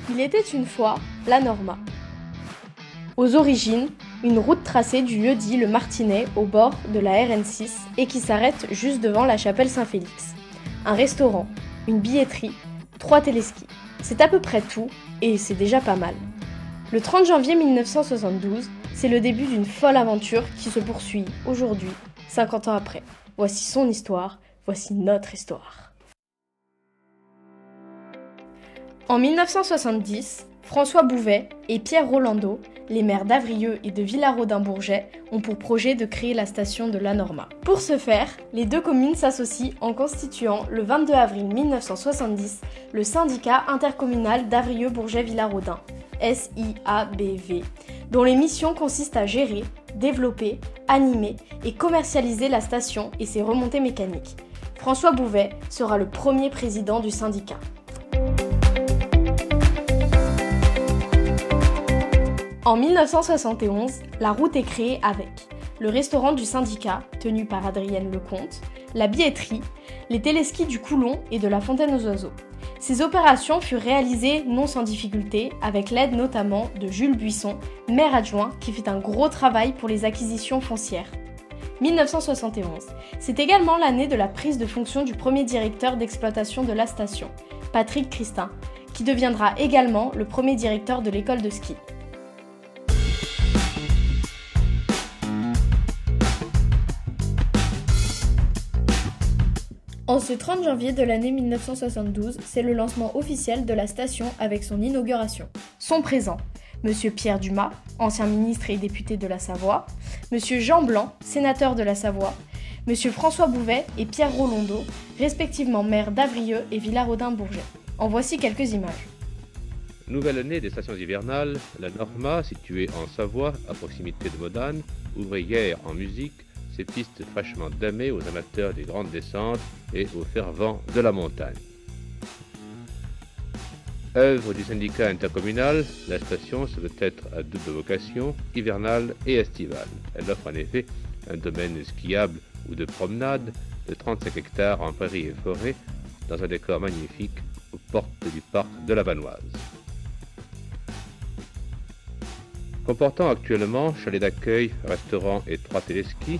Il était une fois la Norma. Aux origines, une route tracée du lieu-dit Le Martinet au bord de la RN6 et qui s'arrête juste devant la chapelle Saint-Félix. Un restaurant, une billetterie, 3 téléskis. C'est à peu près tout et c'est déjà pas mal. Le 30 janvier 1972, c'est le début d'une folle aventure qui se poursuit aujourd'hui, 50 ans après. Voici son histoire, voici notre histoire. En 1970, François Bouvet et Pierre Rolando, les maires d'Avrieux et de Villarodin-Bourget, ont pour projet de créer la station de la Norma. Pour ce faire, les deux communes s'associent en constituant le 22 avril 1970 le syndicat intercommunal d'Avrieux-Bourget-Villarodin, SIABV, dont les missions consistent à gérer, développer, animer et commercialiser la station et ses remontées mécaniques. François Bouvet sera le premier président du syndicat. En 1971, la route est créée avec le restaurant du syndicat, tenu par Adrienne Lecomte, la billetterie, les téléskis du Coulon et de la Fontaine aux Oiseaux. Ces opérations furent réalisées non sans difficulté, avec l'aide notamment de Jules Buisson, maire adjoint, qui fit un gros travail pour les acquisitions foncières. 1971, c'est également l'année de la prise de fonction du premier directeur d'exploitation de la station, Patrick Christin, qui deviendra également le premier directeur de l'école de ski. En ce 30 janvier de l'année 1972, c'est le lancement officiel de la station avec son inauguration. Sont présents Monsieur Pierre Dumas, ancien ministre et député de la Savoie, Monsieur Jean Blanc, sénateur de la Savoie, Monsieur François Bouvet et Pierre Rolando, respectivement maires d'Avrieux et Villarodin-Bourget. En voici quelques images. Nouvelle année des stations hivernales, la Norma, située en Savoie, à proximité de Modane, ouvrière en musique, ces pistes fraîchement damées aux amateurs des grandes descentes et aux fervents de la montagne. Œuvre du syndicat intercommunal, la station se veut être à double vocation, hivernale et estivale. Elle offre en effet un domaine skiable ou de promenade de 35 hectares en prairies et forêts dans un décor magnifique aux portes du parc de la Vanoise. Comportant actuellement chalet d'accueil, restaurant et 3 téléskis,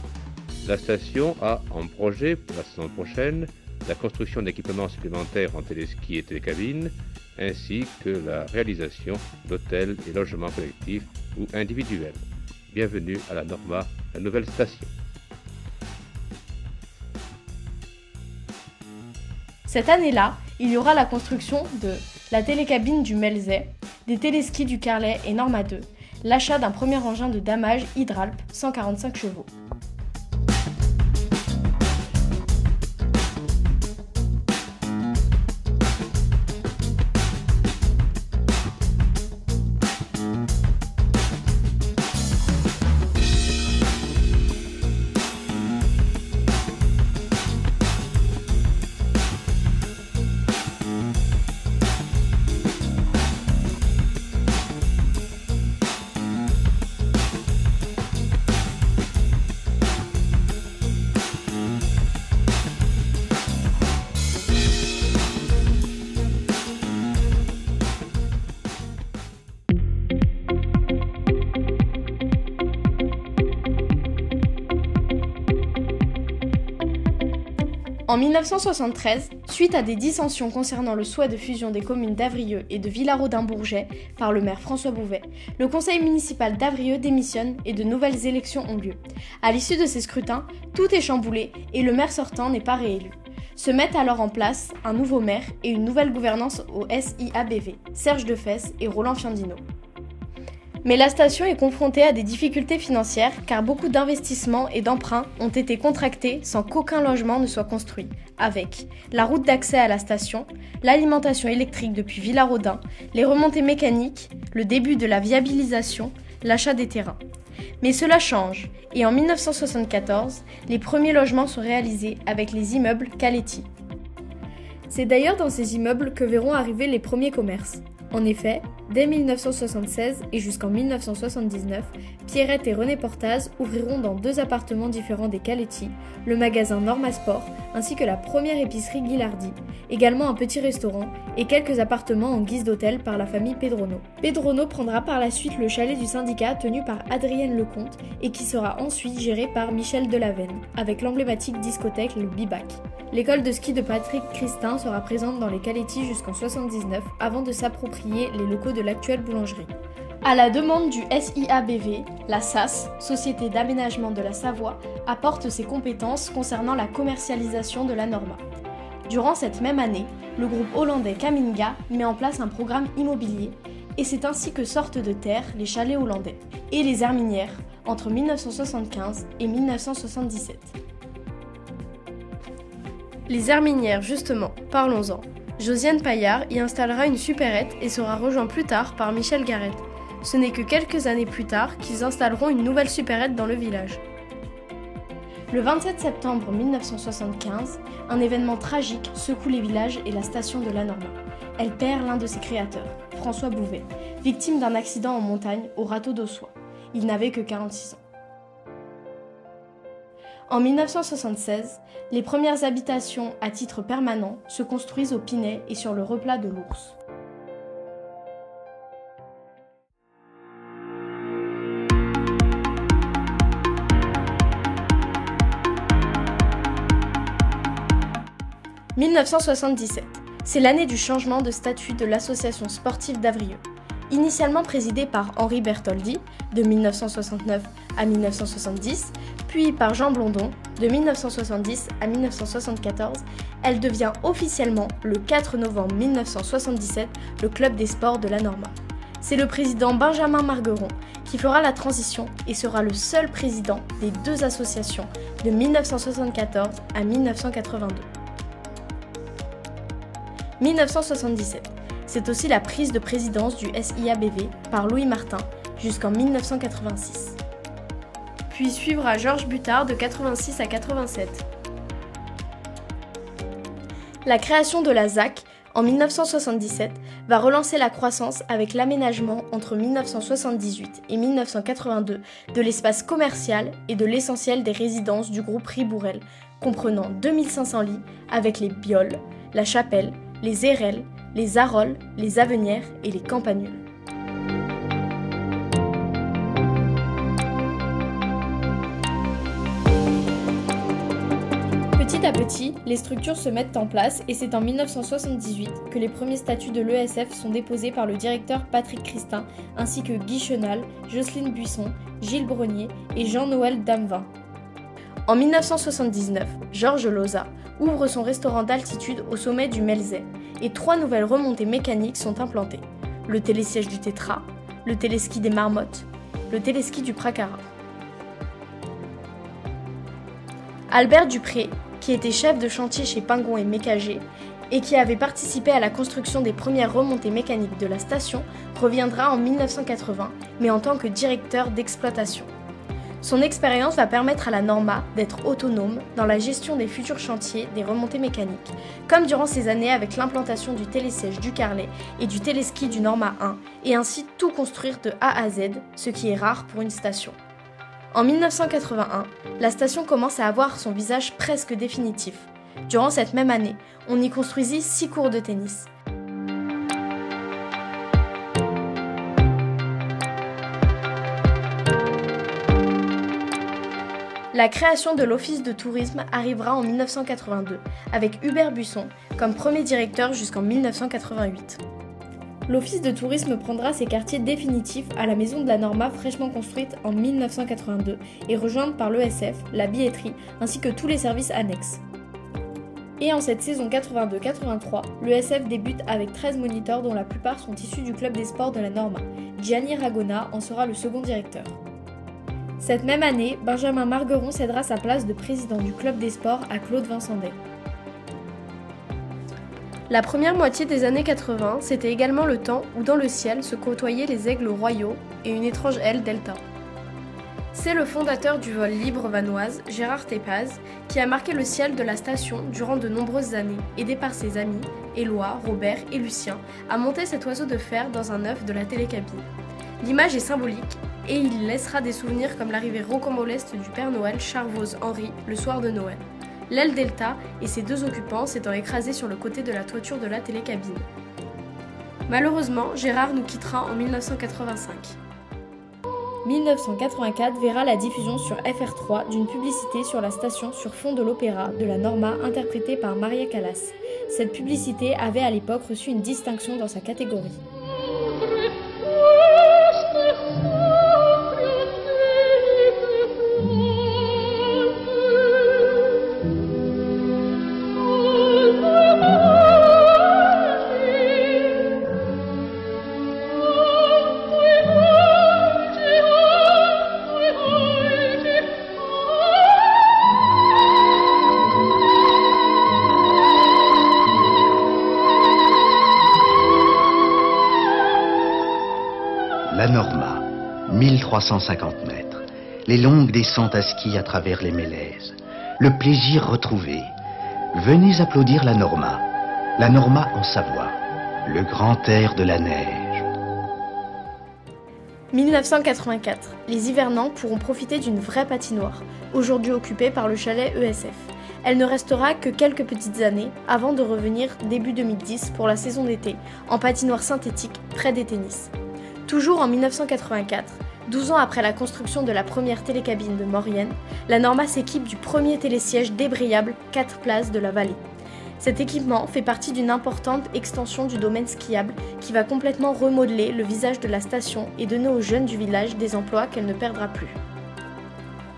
la station a en projet pour la saison prochaine la construction d'équipements supplémentaires en téléski et télécabines, ainsi que la réalisation d'hôtels et logements collectifs ou individuels. Bienvenue à la Norma, la nouvelle station. Cette année-là, il y aura la construction de la télécabine du Melzet, des téléskis du Carlet et Norma 2, l'achat d'un premier engin de damage Hydralp 145 chevaux. En 1973, suite à des dissensions concernant le souhait de fusion des communes d'Avrieux et de Villarodin-Bourget par le maire François Bouvet, le conseil municipal d'Avrieux démissionne et de nouvelles élections ont lieu. À l'issue de ces scrutins, tout est chamboulé et le maire sortant n'est pas réélu. Se mettent alors en place un nouveau maire et une nouvelle gouvernance au SIABV, Serge Defesse et Roland Fiandino. Mais la station est confrontée à des difficultés financières car beaucoup d'investissements et d'emprunts ont été contractés sans qu'aucun logement ne soit construit, avec la route d'accès à la station, l'alimentation électrique depuis Villarodin, les remontées mécaniques, le début de la viabilisation, l'achat des terrains. Mais cela change et en 1974, les premiers logements sont réalisés avec les immeubles Caletti. C'est d'ailleurs dans ces immeubles que verront arriver les premiers commerces. En effet, dès 1976 et jusqu'en 1979, Pierrette et René Portaz ouvriront dans 2 appartements différents des Caletti, le magasin Norma Sport ainsi que la première épicerie Ghilardi, également un petit restaurant et quelques appartements en guise d'hôtel par la famille Pedrono. Pedrono prendra par la suite le chalet du syndicat tenu par Adrienne Lecomte et qui sera ensuite géré par Michel Delavenne, avec l'emblématique discothèque le Bibac. L'école de ski de Patrick Christin sera présente dans les Caletti jusqu'en 1979 avant de s'approprier les locaux de l'actuelle boulangerie. À la demande du SIABV, la SAS, Société d'aménagement de la Savoie, apporte ses compétences concernant la commercialisation de la Norma. Durant cette même année, le groupe hollandais Caminga met en place un programme immobilier et c'est ainsi que sortent de terre les chalets hollandais et les Herminières entre 1975 et 1977. Les Herminières, justement, parlons-en. Josiane Paillard y installera une supérette et sera rejoint plus tard par Michel Garrett. Ce n'est que quelques années plus tard qu'ils installeront une nouvelle supérette dans le village. Le 27 septembre 1975, un événement tragique secoue les villages et la station de la Norma. Elle perd l'un de ses créateurs, François Bouvet, victime d'un accident en montagne au râteau d'Ossois. Il n'avait que 46 ans. En 1976, les premières habitations à titre permanent se construisent au Pinet et sur le replat de l'Ours. « 1977, c'est l'année du changement de statut de l'association sportive d'Avrieux. Initialement présidée par Henri Bertoldi, de 1969 à 1970, puis par Jean Blondon, de 1970 à 1974, elle devient officiellement, le 4 novembre 1977, le Club des sports de la Norma. C'est le président Benjamin Margueron qui fera la transition et sera le seul président des 2 associations de 1974 à 1982. 1977. C'est aussi la prise de présidence du SIABV par Louis Martin jusqu'en 1986. Puis suivra Georges Butard de 86 à 87. La création de la ZAC en 1977 va relancer la croissance avec l'aménagement entre 1978 et 1982 de l'espace commercial et de l'essentiel des résidences du groupe Ribourel, comprenant 2500 lits avec les Bioles, la Chapelle, les Érelles, les Arolles, les Avenières et les Campanules. Petit à petit, les structures se mettent en place et c'est en 1978 que les premiers statuts de l'ESF sont déposés par le directeur Patrick Christin ainsi que Guy Chenal, Jocelyne Buisson, Gilles Brenier et Jean-Noël Damevin. En 1979, Georges Loza ouvre son restaurant d'altitude au sommet du Melzet et 3 nouvelles remontées mécaniques sont implantées. Le télésiège du Tétra, le téléski des Marmottes, le téléski du Pracara. Albert Dupré, qui était chef de chantier chez Pingon et Mécager et qui avait participé à la construction des premières remontées mécaniques de la station, reviendra en 1980, mais en tant que directeur d'exploitation. Son expérience va permettre à la Norma d'être autonome dans la gestion des futurs chantiers des remontées mécaniques, comme durant ces années avec l'implantation du télésiège du Carlet et du téléski du Norma 1, et ainsi tout construire de A à Z, ce qui est rare pour une station. En 1981, la station commence à avoir son visage presque définitif. Durant cette même année, on y construisit 6 cours de tennis. La création de l'Office de tourisme arrivera en 1982, avec Hubert Buisson comme premier directeur jusqu'en 1988. L'Office de tourisme prendra ses quartiers définitifs à la Maison de la Norma fraîchement construite en 1982 et rejointe par l'ESF, la billetterie ainsi que tous les services annexes. Et en cette saison 82-83, l'ESF débute avec 13 moniteurs dont la plupart sont issus du club des sports de la Norma. Gianni Ragona en sera le second directeur. Cette même année, Benjamin Margueron cédera sa place de président du club des sports à Claude Vincendet. La première moitié des années 80, c'était également le temps où dans le ciel se côtoyaient les aigles royaux et une étrange aile delta. C'est le fondateur du vol libre vanoise, Gérard Tépaz, qui a marqué le ciel de la station durant de nombreuses années, aidé par ses amis, Éloi, Robert et Lucien, à monter cet oiseau de fer dans un œuf de la télécabine. L'image est symbolique et il laissera des souvenirs comme l'arrivée rocambolesque du Père Noël Charvoz Henri le soir de Noël. L'aile Delta et ses deux occupants s'étant écrasés sur le côté de la toiture de la télécabine. Malheureusement, Gérard nous quittera en 1985. 1984 verra la diffusion sur FR3 d'une publicité sur la station sur fond de l'opéra de la Norma interprétée par Maria Callas. Cette publicité avait à l'époque reçu une distinction dans sa catégorie. La Norma, 1350 mètres, les longues descentes à ski à travers les mélèzes, le plaisir retrouvé. Venez applaudir la Norma en Savoie, le grand air de la neige. 1984, les hivernants pourront profiter d'une vraie patinoire, aujourd'hui occupée par le chalet ESF. Elle ne restera que quelques petites années avant de revenir début 2010 pour la saison d'été, en patinoire synthétique près des tennis. Toujours en 1984, 12 ans après la construction de la première télécabine de Maurienne, la Norma s'équipe du premier télésiège débrayable 4 places de la vallée. Cet équipement fait partie d'une importante extension du domaine skiable qui va complètement remodeler le visage de la station et donner aux jeunes du village des emplois qu'elle ne perdra plus.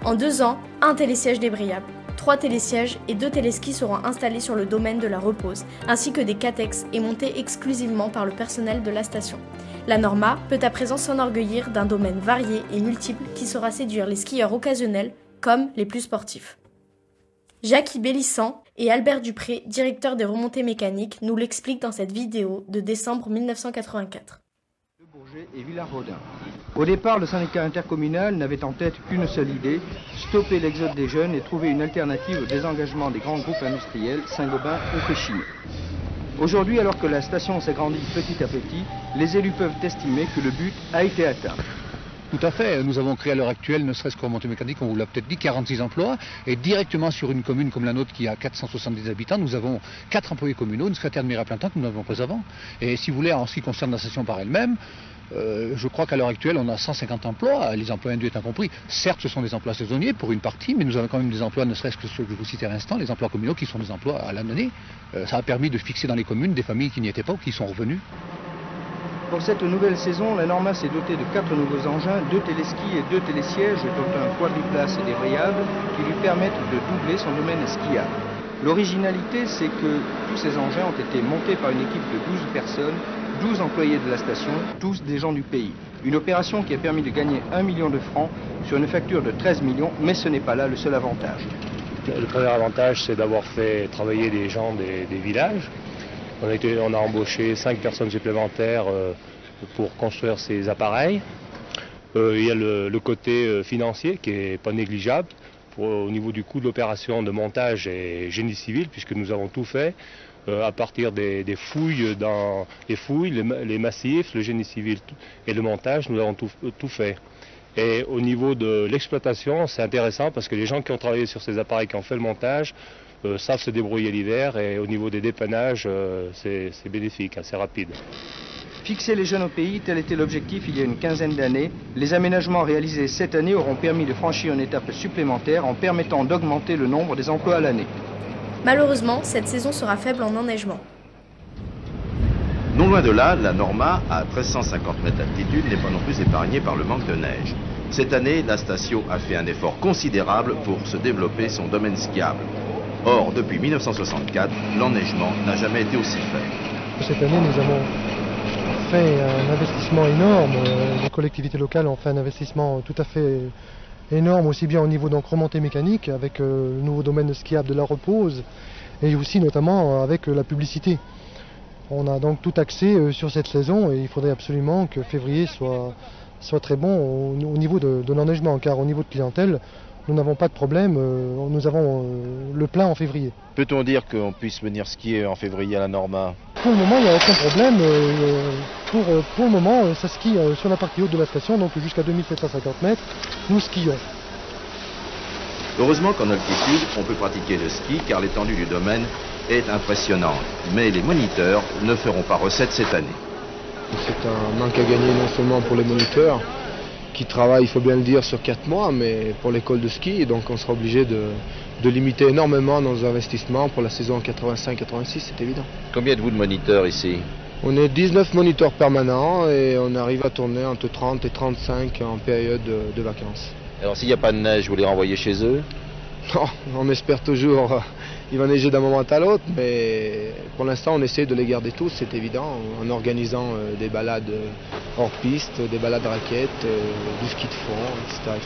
En 2 ans, un télésiège débrayable, 3 télésièges et 2 téléskis seront installés sur le domaine de la Repose, ainsi que des catex et montés exclusivement par le personnel de la station. La Norma peut à présent s'enorgueillir d'un domaine varié et multiple qui saura séduire les skieurs occasionnels comme les plus sportifs. Jackie Bélissant et Albert Dupré, directeur des remontées mécaniques, nous l'expliquent dans cette vidéo de décembre 1984. De Bourget et Villard-Rodin. Au départ, le syndicat intercommunal n'avait en tête qu'une seule idée, stopper l'exode des jeunes et trouver une alternative au désengagement des grands groupes industriels, Saint-Gobain ou Péchiney. Aujourd'hui, alors que la station s'agrandit petit à petit, les élus peuvent estimer que le but a été atteint. Tout à fait. Nous avons créé à l'heure actuelle, ne serait-ce qu'en remontée mécanique, on vous l'a peut-être dit, 46 emplois. Et directement sur une commune comme la nôtre qui a 470 habitants, nous avons 4 employés communaux, une secrétaire de mairie à plein temps que nous n'avons pas avant. Et si vous voulez, en ce qui concerne la station par elle-même, je crois qu'à l'heure actuelle, on a 150 emplois, les emplois induits étant compris. Certes, ce sont des emplois saisonniers pour une partie, mais nous avons quand même des emplois, ne serait-ce que ceux que je vous citais à l'instant, les emplois communaux qui sont des emplois à l'année. Ça a permis de fixer dans les communes des familles qui n'y étaient pas ou qui sont revenues. Pour cette nouvelle saison, la Norma s'est dotée de 4 nouveaux engins, 2 téléskis et 2 télésièges, dont un quadriplace débrayable qui lui permettent de doubler son domaine skiable. L'originalité, c'est que tous ces engins ont été montés par une équipe de 12 personnes, 12 employés de la station, tous des gens du pays. Une opération qui a permis de gagner 1 million de francs sur une facture de 13 millions, mais ce n'est pas là le seul avantage. Le premier avantage, c'est d'avoir fait travailler des gens des villages. On a embauché 5 personnes supplémentaires pour construire ces appareils. Il y a le côté financier qui n'est pas négligeable au niveau du coût de l'opération de montage et génie civil, puisque nous avons tout fait à partir des fouilles, les massifs, le génie civil et le montage, nous avons tout fait. Et au niveau de l'exploitation, c'est intéressant parce que les gens qui ont travaillé sur ces appareils, qui ont fait le montage, savent se débrouiller l'hiver, et au niveau des dépannages, c'est bénéfique, assez rapide. Fixer les jeunes au pays, tel était l'objectif il y a une quinzaine d'années. Les aménagements réalisés cette année auront permis de franchir une étape supplémentaire en permettant d'augmenter le nombre des emplois à l'année. Malheureusement, cette saison sera faible en enneigement. Non loin de là, la Norma, à 1350 mètres d'altitude, n'est pas non plus épargnée par le manque de neige. Cette année, la station a fait un effort considérable pour se développer son domaine skiable. Or, depuis 1964, l'enneigement n'a jamais été aussi faible. Cette année, nous avons fait un investissement énorme. Les collectivités locales ont fait un investissement tout à fait énorme, aussi bien au niveau donc remontée mécanique, avec le nouveau domaine skiable de la Repose, et aussi notamment avec la publicité. On a donc tout axé sur cette saison et il faudrait absolument que février soit très bon au niveau de l'enneigement, car au niveau de clientèle, nous n'avons pas de problème, nous avons le plein en février. Peut-on dire qu'on puisse venir skier en février à la Norma? Pour le moment, il n'y a aucun problème. Pour le moment, ça skie sur la partie haute de la station, donc jusqu'à 2750 mètres, nous skions. Heureusement qu'en altitude, on peut pratiquer le ski car l'étendue du domaine est impressionnante. Mais les moniteurs ne feront pas recette cette année. C'est un manque à gagner non seulement pour les moniteurs, qui travaillent, il faut bien le dire, sur 4 mois, mais pour l'école de ski, donc on sera obligé de limiter énormément nos investissements pour la saison 85-86, c'est évident. Combien êtes-vous de moniteurs ici? On est 19 moniteurs permanents et on arrive à tourner entre 30 et 35 en période de vacances. Alors s'il n'y a pas de neige, vous les renvoyez chez eux? Non, on espère toujours il va neiger d'un moment à l'autre, mais pour l'instant on essaie de les garder tous, c'est évident, en organisant des balades hors piste, des balades raquettes, du ski de fond, etc.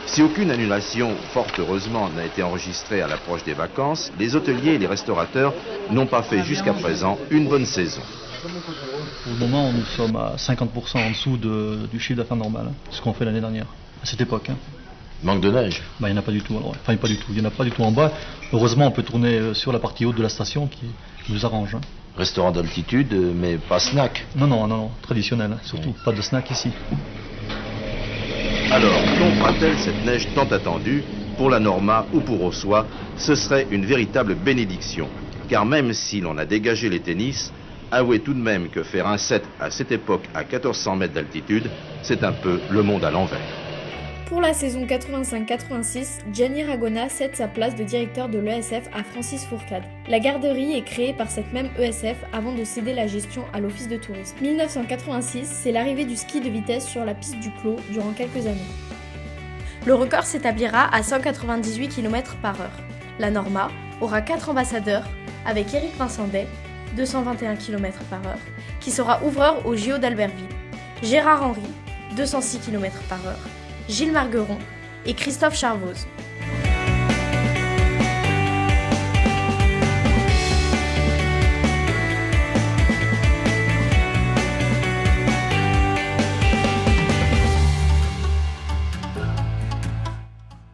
Si aucune annulation, fort heureusement, n'a été enregistrée à l'approche des vacances, les hôteliers et les restaurateurs n'ont pas fait jusqu'à présent une bonne saison. Pour le moment, nous sommes à 50% en dessous du chiffre d'affaires normal, ce qu'on fait l'année dernière, à cette époque. Manque de neige? Il n'y en a pas du tout, alors. Enfin pas du tout, il n'y en a pas du tout en bas. Heureusement, on peut tourner sur la partie haute de la station qui nous arrange. Restaurant d'altitude, mais pas snack? Non, traditionnel, surtout, pas de snack ici. Alors, tombera-t-elle cette neige tant attendue? Pour la Norma ou pour Ossois, ce serait une véritable bénédiction. Car même si l'on a dégagé les tennis, avouez tout de même que faire un set à cette époque à 1400 mètres d'altitude, c'est un peu le monde à l'envers. Pour la saison 85-86, Gianni Ragona cède sa place de directeur de l'ESF à Francis Fourcade. La garderie est créée par cette même ESF avant de céder la gestion à l'Office de tourisme. 1986, c'est l'arrivée du ski de vitesse sur la piste du Clos durant quelques années. Le record s'établira à 198 km/h. La Norma aura 4 ambassadeurs, avec Éric Vincendet, 221 km/h, qui sera ouvreur au JO d'Albertville, Gérard Henry, 206 km/h, Gilles Margueron et Christophe Charvoz.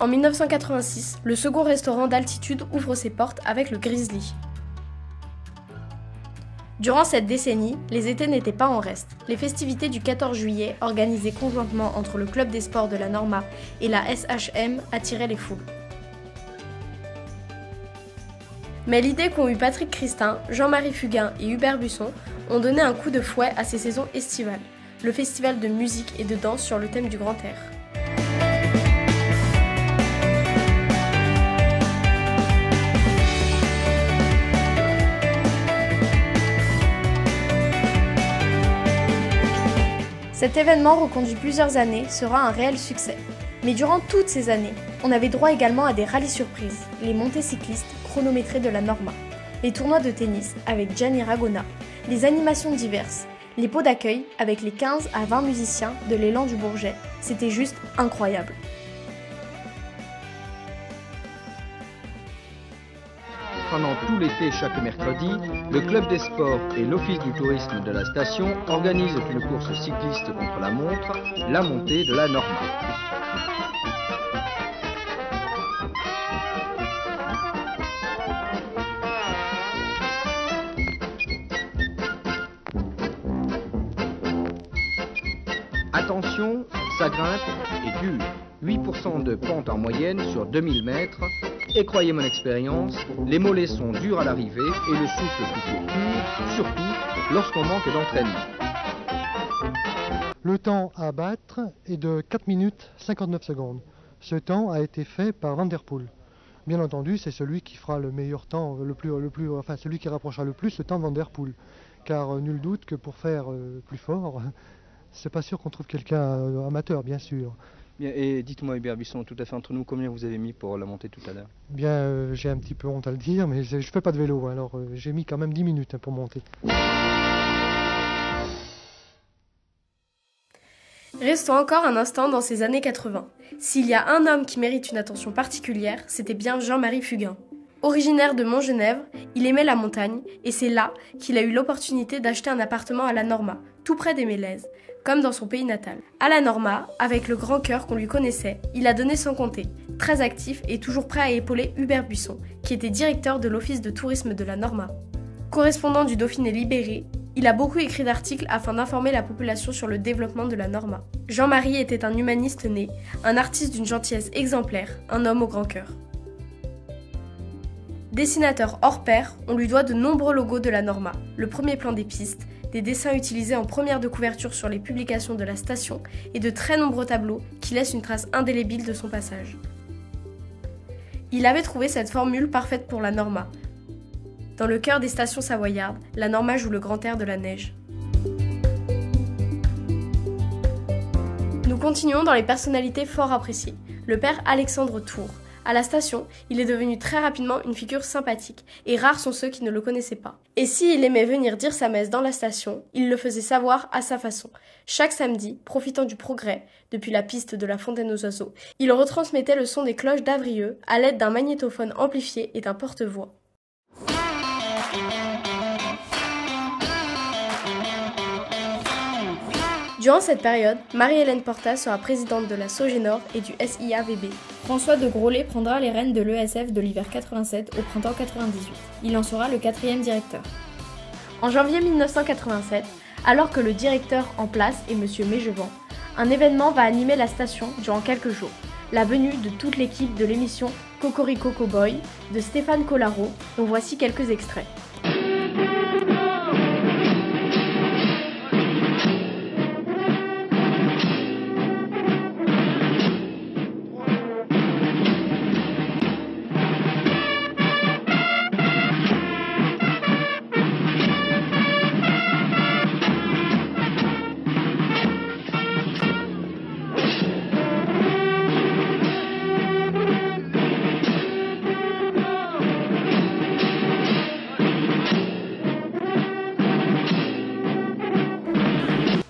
En 1986, le second restaurant d'altitude ouvre ses portes avec le Grizzly. Durant cette décennie, les étés n'étaient pas en reste. Les festivités du 14 juillet, organisées conjointement entre le Club des sports de la Norma et la SHM, attiraient les foules. Mais l'idée qu'ont eu Patrick Christin, Jean-Marie Fugain et Hubert Busson ont donné un coup de fouet à ces saisons estivales, le festival de musique et de danse sur le thème du grand air. Cet événement, reconduit plusieurs années, sera un réel succès. Mais durant toutes ces années, on avait droit également à des rallyes surprises, les montées cyclistes chronométrées de la Norma, les tournois de tennis avec Gianni Ragona, les animations diverses, les pots d'accueil avec les 15 à 20 musiciens de l'élan du Bourget. C'était juste incroyable. Pendant tout l'été, chaque mercredi, le Club des sports et l'Office du tourisme de la station organisent une course cycliste contre la montre, la montée de la Norma. Attention, sa grimpe est dure. 8% de pente en moyenne sur 2000 mètres. Et croyez mon expérience, les mollets sont durs à l'arrivée et le souffle plutôt court, surtout lorsqu'on manque d'entraînement. Le temps à battre est de 4 minutes 59 secondes. Ce temps a été fait par Van der Poel. Bien entendu, c'est celui qui fera le meilleur temps, celui qui rapprochera le plus le temps de Van der Poel. Car nul doute que pour faire plus fort, c'est pas sûr qu'on trouve quelqu'un amateur, bien sûr. Bien, et dites-moi Hubert Busson, tout à fait entre nous, combien vous avez mis pour la montée tout à l'heure? Bien, j'ai un petit peu honte à le dire, mais je fais pas de vélo, alors j'ai mis quand même 10 minutes pour monter. Restons encore un instant dans ces années 80. S'il y a un homme qui mérite une attention particulière, c'était bien Jean-Marie Fugain. Originaire de Montgenèvre, il aimait la montagne et c'est là qu'il a eu l'opportunité d'acheter un appartement à la Norma, tout près des Mélèzes, comme dans son pays natal. À la Norma, avec le grand cœur qu'on lui connaissait, il a donné sans compter, très actif et toujours prêt à épauler Hubert Buisson, qui était directeur de l'office de tourisme de la Norma. Correspondant du Dauphiné libéré, il a beaucoup écrit d'articles afin d'informer la population sur le développement de la Norma. Jean-Marie était un humaniste né, un artiste d'une gentillesse exemplaire, un homme au grand cœur. Dessinateur hors pair, on lui doit de nombreux logos de la Norma, le premier plan des pistes, des dessins utilisés en première de couverture sur les publications de la station et de très nombreux tableaux qui laissent une trace indélébile de son passage. Il avait trouvé cette formule parfaite pour la Norma. Dans le cœur des stations savoyardes, la Norma joue le grand air de la neige. Nous continuons dans les personnalités fort appréciées. Le père Alexandre Tour. À la station, il est devenu très rapidement une figure sympathique, et rares sont ceux qui ne le connaissaient pas. Et s'il aimait venir dire sa messe dans la station, il le faisait savoir à sa façon. Chaque samedi, profitant du progrès, depuis la piste de la Fontaine aux Oiseaux, il retransmettait le son des cloches d'Avrieux à l'aide d'un magnétophone amplifié et d'un porte-voix. Durant cette période, Marie-Hélène Portas sera présidente de la Sogénor et du SIAVB. François de Groslay prendra les rênes de l'ESF de l'hiver 87 au printemps 98. Il en sera le 4e directeur. En janvier 1987, alors que le directeur en place est M. Mégevant, un événement va animer la station durant quelques jours. La venue de toute l'équipe de l'émission Cocorico Cowboy de Stéphane Collaro, dont voici quelques extraits.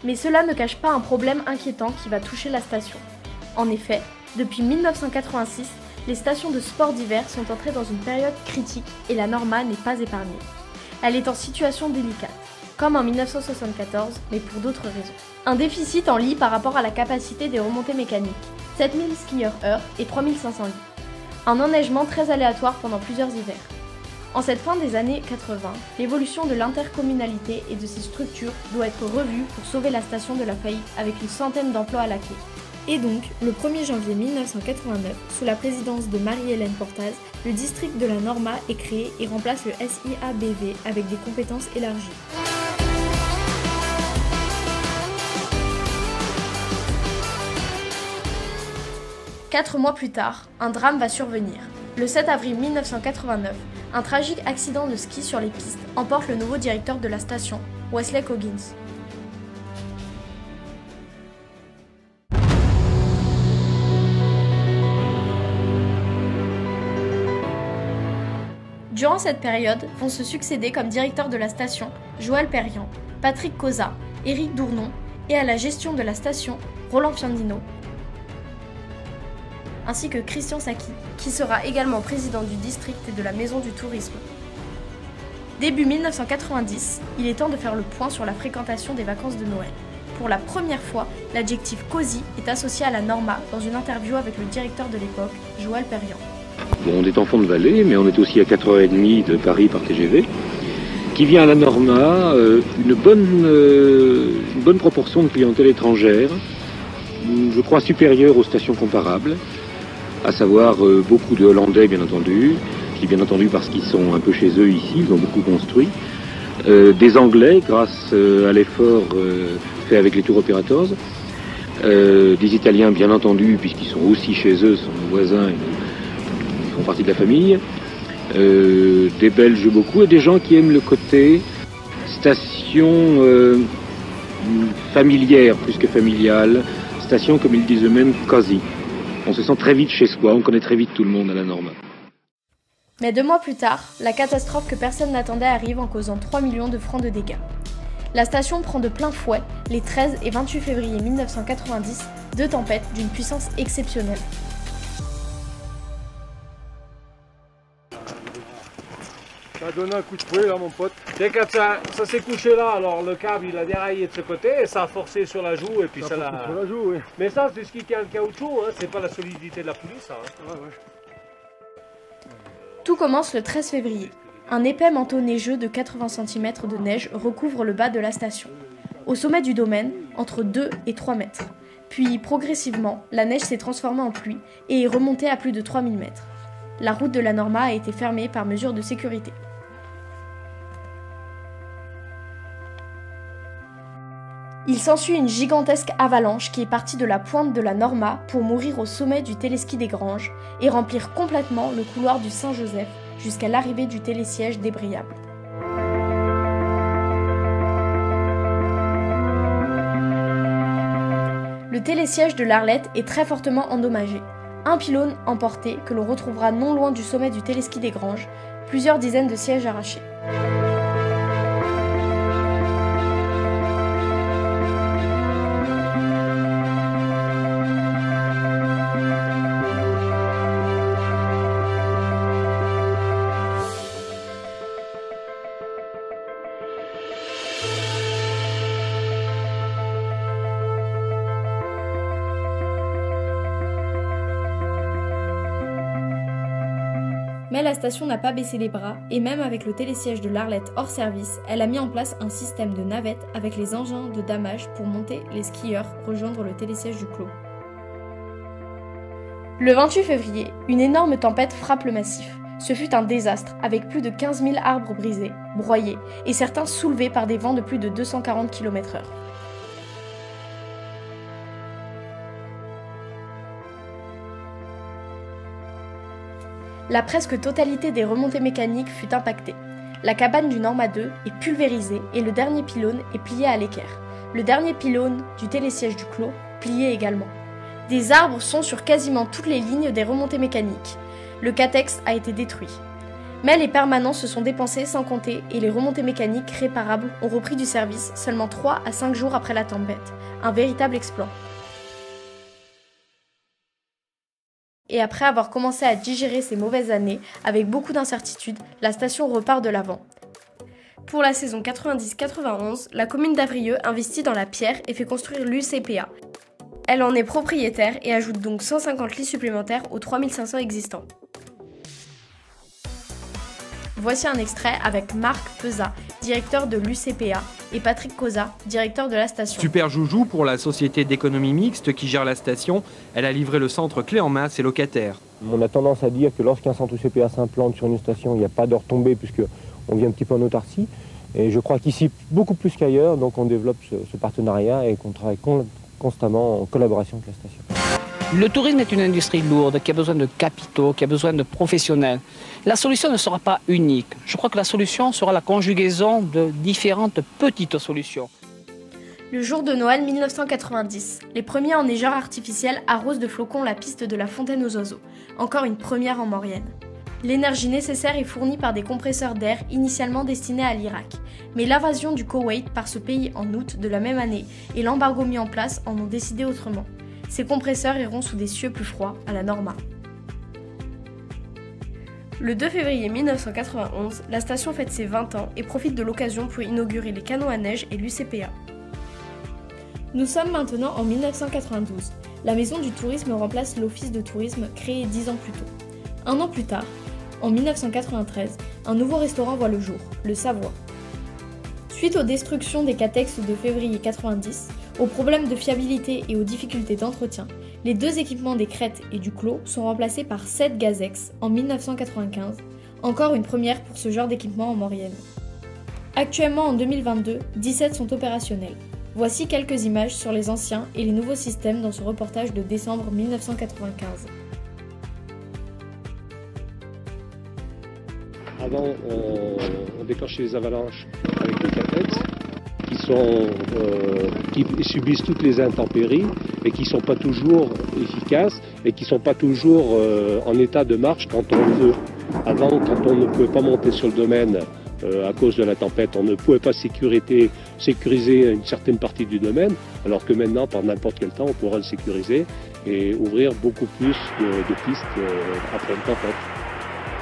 Mais cela ne cache pas un problème inquiétant qui va toucher la station. En effet, depuis 1986, les stations de sport d'hiver sont entrées dans une période critique et la Norma n'est pas épargnée. Elle est en situation délicate, comme en 1974, mais pour d'autres raisons. Un déficit en lits par rapport à la capacité des remontées mécaniques, 7000 skieurs-heure et 3500 lits. Un enneigement très aléatoire pendant plusieurs hivers. En cette fin des années 80, l'évolution de l'intercommunalité et de ses structures doit être revue pour sauver la station de la faillite avec une centaine d'emplois à la clé. Et donc, le 1er janvier 1989, sous la présidence de Marie-Hélène Portas, le district de la Norma est créé et remplace le SIABV avec des compétences élargies. Quatre mois plus tard, un drame va survenir. Le 7 avril 1989, un tragique accident de ski sur les pistes emporte le nouveau directeur de la station, Wesley Coggins. Durant cette période, vont se succéder comme directeur de la station Joël Perriand, Patrick Cosa, Éric Dournon et à la gestion de la station Roland Fiandino, ainsi que Christian Saki, qui sera également président du district et de la maison du tourisme. Début 1990, il est temps de faire le point sur la fréquentation des vacances de Noël. Pour la première fois, l'adjectif cosy est associé à la Norma dans une interview avec le directeur de l'époque, Joël Perriand. Bon, on est en fond de vallée, mais on est aussi à 4h30 de Paris par TGV, qui vient à la Norma une bonne proportion de clientèle étrangère, je crois supérieure aux stations comparables, à savoir beaucoup de Hollandais bien entendu, je dis bien entendu parce qu'ils sont un peu chez eux ici, ils ont beaucoup construit, des Anglais grâce à l'effort fait avec les tour operators, des Italiens bien entendu puisqu'ils sont aussi chez eux, sont nos voisins, ils font partie de la famille, des Belges beaucoup et des gens qui aiment le côté station familière plus que familiale, station comme ils disent eux-mêmes cosy. On se sent très vite chez soi, on connaît très vite tout le monde à la Norma. Mais 2 mois plus tard, la catastrophe que personne n'attendait arrive en causant 3 millions de francs de dégâts. La station prend de plein fouet, les 13 et 28 février 1990, 2 tempêtes d'une puissance exceptionnelle. Ça a donné un coup de fouet là mon pote. Et quand ça s'est couché là, alors le câble il a déraillé de ce côté et ça a forcé sur la joue et puis ça l'a... sur la joue, oui. Mais ça c'est ce qui tient le caoutchouc, hein. C'est pas la solidité de la poulie ça. Hein. Ouais. Tout commence le 13 février. Un épais manteau neigeux de 80 cm de neige recouvre le bas de la station. Au sommet du domaine, entre 2 et 3 mètres. Puis, progressivement, la neige s'est transformée en pluie et est remontée à plus de 3000 mètres. La route de la Norma a été fermée par mesure de sécurité. Il s'ensuit une gigantesque avalanche qui est partie de la pointe de la Norma pour mourir au sommet du téléski des Granges et remplir complètement le couloir du Saint-Joseph jusqu'à l'arrivée du télésiège débrayable. Le télésiège de l'Arlette est très fortement endommagé. Un pylône emporté que l'on retrouvera non loin du sommet du téléski des Granges, plusieurs dizaines de sièges arrachés. Mais la station n'a pas baissé les bras, et même avec le télésiège de l'Arlette hors service, elle a mis en place un système de navettes avec les engins de damage pour monter les skieurs rejoindre le télésiège du Clos. Le 28 février, une énorme tempête frappe le massif. Ce fut un désastre, avec plus de 15 000 arbres brisés, broyés, et certains soulevés par des vents de plus de 240 km/h. La presque totalité des remontées mécaniques fut impactée. La cabane du Norma 2 est pulvérisée et le dernier pylône est plié à l'équerre. Le dernier pylône du télésiège du Clos, plié également. Des arbres sont sur quasiment toutes les lignes des remontées mécaniques. Le catex a été détruit. Mais les permanents se sont dépensés sans compter et les remontées mécaniques réparables ont repris du service seulement 3 à 5 jours après la tempête. Un véritable exploit. Et après avoir commencé à digérer ces mauvaises années, avec beaucoup d'incertitudes, la station repart de l'avant. Pour la saison 90-91, la commune d'Avrieux investit dans la pierre et fait construire l'UCPA. Elle en est propriétaire et ajoute donc 150 lits supplémentaires aux 3500 existants. Voici un extrait avec Marc Pezat, directeur de l'UCPA, et Patrick Cosa, directeur de la station. Super Joujou, pour la société d'économie mixte qui gère la station, elle a livré le centre clé en main à ses locataires. On a tendance à dire que lorsqu'un centre UCPA s'implante sur une station, il n'y a pas de retombée puisqu'on vit un petit peu en autarcie. Et je crois qu'ici, beaucoup plus qu'ailleurs, donc on développe ce partenariat et qu'on travaille constamment en collaboration avec la station. Le tourisme est une industrie lourde qui a besoin de capitaux, qui a besoin de professionnels. La solution ne sera pas unique. Je crois que la solution sera la conjugaison de différentes petites solutions. Le jour de Noël 1990, les premiers enneigeurs artificiels arrosent de flocons la piste de la Fontaine aux Oiseaux, encore une première en Maurienne. L'énergie nécessaire est fournie par des compresseurs d'air initialement destinés à l'Irak. Mais l'invasion du Koweït par ce pays en août de la même année et l'embargo mis en place en ont décidé autrement. Ces compresseurs iront sous des cieux plus froids à la Norma. Le 2 février 1991, la station fête ses 20 ans et profite de l'occasion pour inaugurer les canons à neige et l'UCPA. Nous sommes maintenant en 1992. La maison du tourisme remplace l'office de tourisme créé 10 ans plus tôt. Un an plus tard, en 1993, un nouveau restaurant voit le jour, le Savoie. Suite aux destructions des catex de février 90, aux problèmes de fiabilité et aux difficultés d'entretien, les deux équipements des crêtes et du Clos sont remplacés par 7 Gazex en 1995, encore une première pour ce genre d'équipement en Maurienne. Actuellement en 2022, 17 sont opérationnels. Voici quelques images sur les anciens et les nouveaux systèmes dans ce reportage de décembre 1995. Avant, on déclenchait les avalanches avec les catex qui subissent toutes les intempéries et qui ne sont pas toujours efficaces et qui ne sont pas toujours en état de marche quand on le veut. Avant, quand on ne pouvait pas monter sur le domaine à cause de la tempête, on ne pouvait pas sécuriser une certaine partie du domaine, alors que maintenant, par n'importe quel temps, on pourra le sécuriser et ouvrir beaucoup plus de pistes après une tempête.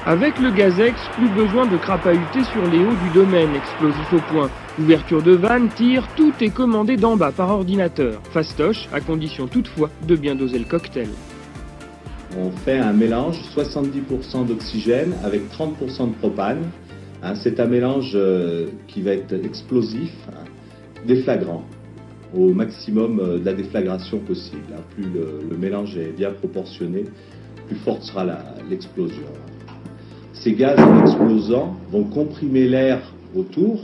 Avec le Gazex, plus besoin de crapahuter sur les hauts du domaine, explosif au point. Ouverture de vanne, tir, tout est commandé d'en bas par ordinateur. Fastoche, à condition toutefois de bien doser le cocktail. On fait un mélange 70% d'oxygène avec 30% de propane. C'est un mélange qui va être explosif, déflagrant, au maximum de la déflagration possible. Plus le mélange est bien proportionné, plus forte sera l'explosion. Ces gaz en explosant vont comprimer l'air autour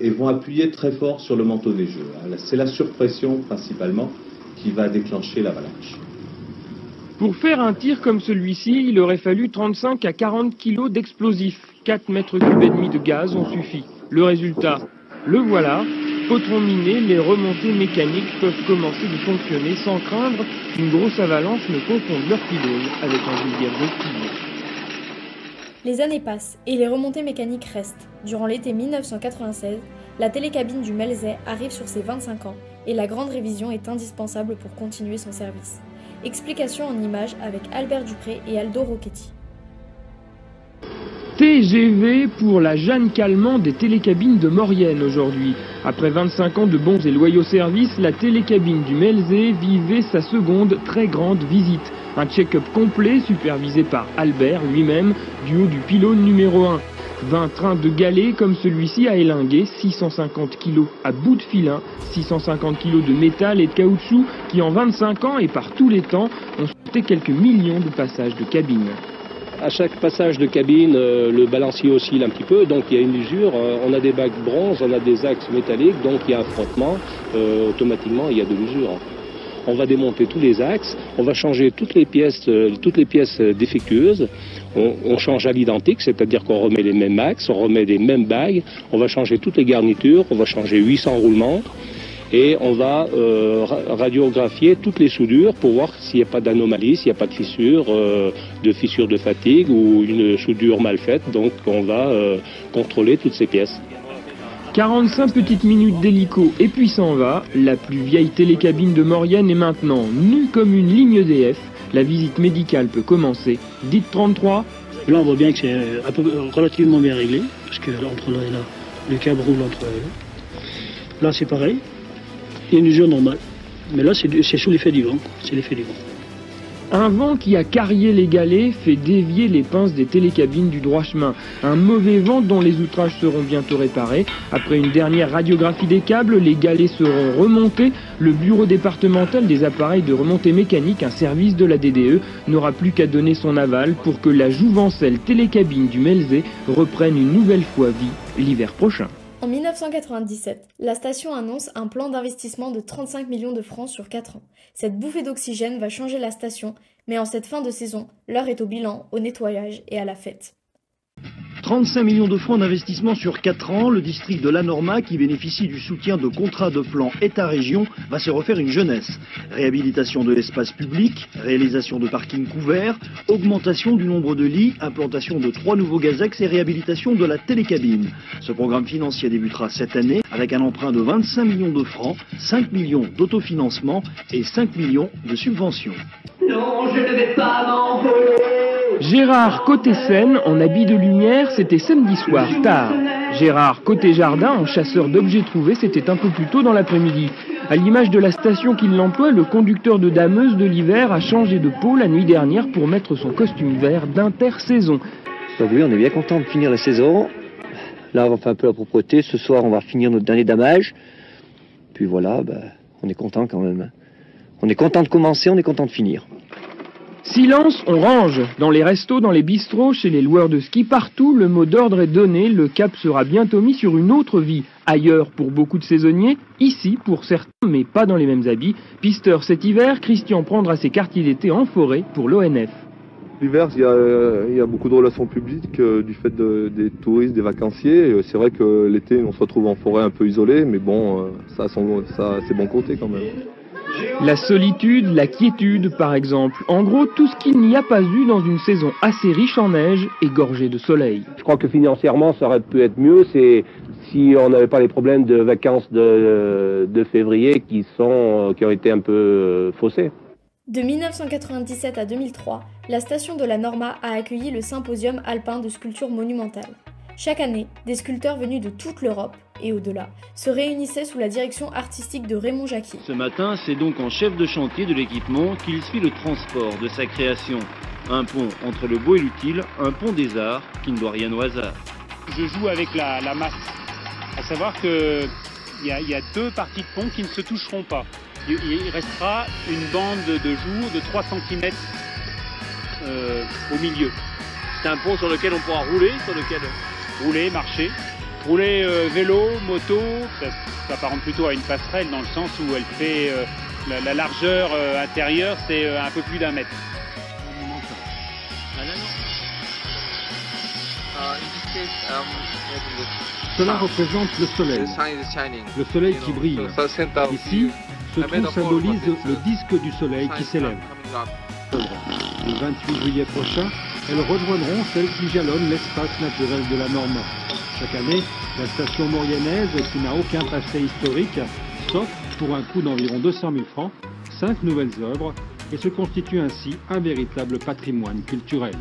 et vont appuyer très fort sur le manteau neigeux. C'est la surpression principalement qui va déclencher l'avalanche. Pour faire un tir comme celui-ci, il aurait fallu 35 à 40 kg d'explosifs. 4 mètres cubes et demi de gaz ont suffi. Le résultat, le voilà. Potron miné, les remontées mécaniques peuvent commencer de fonctionner sans craindre qu'une grosse avalanche ne confonde leur pylône avec un vulgaire reptile. Les années passent et les remontées mécaniques restent. Durant l'été 1996, la télécabine du Melzet arrive sur ses 25 ans et la grande révision est indispensable pour continuer son service. Explication en images avec Albert Dupré et Aldo Rocchetti. TGV pour la Jeanne Calment des télécabines de Maurienne aujourd'hui. Après 25 ans de bons et loyaux services, la télécabine du Melzet vivait sa seconde très grande visite. Un check-up complet supervisé par Albert lui-même du haut du pylône numéro 1. 20 trains de galets comme celui-ci à élinguer, 650 kg à bout de filin, 650 kg de métal et de caoutchouc qui en 25 ans et par tous les temps ont sauté quelques millions de passages de cabine. À chaque passage de cabine, le balancier oscille un petit peu, donc il y a une usure. On a des bacs bronze, on a des axes métalliques, donc il y a un frottement. Automatiquement, il y a de l'usure. On va démonter tous les axes, on va changer toutes les pièces défectueuses. On change à l'identique, c'est-à-dire qu'on remet les mêmes axes, on remet les mêmes bagues, on va changer toutes les garnitures, on va changer 800 roulements. Et on va radiographier toutes les soudures pour voir s'il n'y a pas d'anomalie, s'il n'y a pas de fissure de fatigue ou une soudure mal faite. Donc on va contrôler toutes ces pièces. 45 petites minutes d'hélico et puis s'en va. La plus vieille télécabine de Maurienne est maintenant nue comme une ligne EDF. La visite médicale peut commencer. Dites 33. Là on voit bien que c'est relativement bien réglé, parce que là, entre là et là, le câble roule entre là. Là c'est pareil. Il y a une usure normale, mais là c'est sous l'effet du vent, c'est l'effet du vent. Un vent qui a carrié les galets fait dévier les pinces des télécabines du droit chemin. Un mauvais vent dont les outrages seront bientôt réparés. Après une dernière radiographie des câbles, les galets seront remontés. Le bureau départemental des appareils de remontée mécanique, un service de la DDE, n'aura plus qu'à donner son aval pour que la jouvencelle télécabine du Melzet reprenne une nouvelle fois vie l'hiver prochain. En 1997, la station annonce un plan d'investissement de 35 millions de francs sur 4 ans. Cette bouffée d'oxygène va changer la station, mais en cette fin de saison, l'heure est au bilan, au nettoyage et à la fête. 35 millions de francs d'investissement sur 4 ans, le district de La Norma, qui bénéficie du soutien de contrats de plan État-région, va se refaire une jeunesse. Réhabilitation de l'espace public, réalisation de parkings couverts, augmentation du nombre de lits, implantation de 3 nouveaux Gazex et réhabilitation de la télécabine. Ce programme financier débutera cette année avec un emprunt de 25 millions de francs, 5 millions d'autofinancement et 5 millions de subventions. Non, je ne vais pas m'envoler. Gérard côté Seine en habit de lumière, c'était samedi soir, tard. Gérard côté jardin en chasseur d'objets trouvés, c'était un peu plus tôt dans l'après-midi. À l'image de la station qui l'emploie, le conducteur de dameuse de l'hiver a changé de peau la nuit dernière pour mettre son costume vert d'intersaison. Donc oui, on est bien content de finir la saison. Là, on va faire un peu la propreté. Ce soir, on va finir notre dernier damage. Puis voilà, on est content quand même. On est content de commencer, on est content de finir. Silence, on range. Dans les restos, dans les bistrots, chez les loueurs de ski, partout, le mot d'ordre est donné. Le cap sera bientôt mis sur une autre vie. Ailleurs pour beaucoup de saisonniers, ici pour certains, mais pas dans les mêmes habits. Pisteur cet hiver, Christian prendra ses quartiers d'été en forêt pour l'ONF. L'hiver, il y a beaucoup de relations publiques du fait des touristes, des vacanciers. C'est vrai que l'été, on se retrouve en forêt un peu isolé, mais bon, ça a ses bons côtés quand même. La solitude, la quiétude par exemple. En gros, tout ce qu'il n'y a pas eu dans une saison assez riche en neige et gorgée de soleil. Je crois que financièrement, ça aurait pu être mieux. C'est si on n'avait pas les problèmes de vacances de février qui ont été un peu faussés. De 1997 à 2003, la station de la Norma a accueilli le Symposium alpin de sculpture monumentale. Chaque année, des sculpteurs venus de toute l'Europe et au-delà se réunissaient sous la direction artistique de Raymond Jacquier. Ce matin, c'est donc en chef de chantier de l'équipement qu'il suit le transport de sa création. Un pont entre le beau et l'utile, un pont des arts qui ne doit rien au hasard. Je joue avec la masse, à savoir qu'il y a deux parties de pont qui ne se toucheront pas. Il restera une bande de jour de 3 cm au milieu. C'est un pont sur lequel on pourra rouler, Rouler, marcher. Rouler vélo, moto, ça s'apparente plutôt à une passerelle dans le sens où elle fait la largeur intérieure, c'est un peu plus d'1 mètre. Cela représente le soleil qui brille. Ici, ce trou symbolise le disque du soleil qui s'élève. Le 28 juillet prochain, elles rejoindront celles qui jalonnent l'espace naturel de la Norma. Chaque année, la station mauriennaise, qui n'a aucun passé historique, s'offre pour un coût d'environ 200 000 francs, 5 nouvelles œuvres et se constitue ainsi un véritable patrimoine culturel.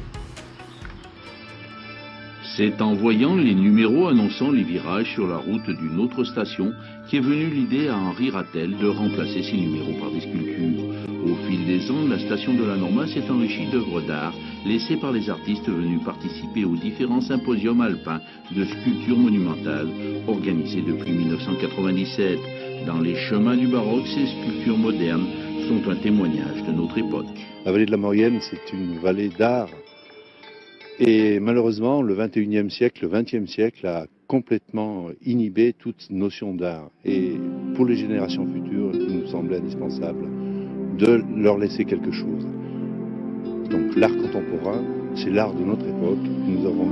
C'est en voyant les numéros annonçant les virages sur la route d'une autre station qu'est venue l'idée à Henri Rattel de remplacer ces numéros par des sculptures. Au fil des ans, la station de la Norma s'est enrichie d'œuvres d'art laissées par les artistes venus participer aux différents symposiums alpins de sculpture monumentale organisés depuis 1997. Dans les chemins du baroque, ces sculptures modernes sont un témoignage de notre époque. La vallée de la Maurienne, c'est une vallée d'art. Et malheureusement, le 21e siècle, le 20e siècle a complètement inhibé toute notion d'art. Et pour les générations futures, il nous semblait indispensable de leur laisser quelque chose. Donc l'art contemporain, c'est l'art de notre époque. Nous avons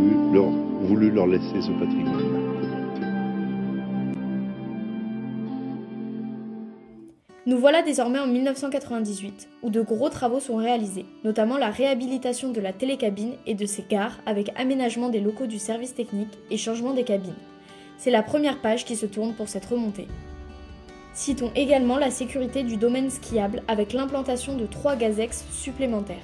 voulu leur laisser ce patrimoine. Nous voilà désormais en 1998, où de gros travaux sont réalisés, notamment la réhabilitation de la télécabine et de ses gares avec aménagement des locaux du service technique et changement des cabines. C'est la première page qui se tourne pour cette remontée. Citons également la sécurité du domaine skiable avec l'implantation de 3 gazex supplémentaires.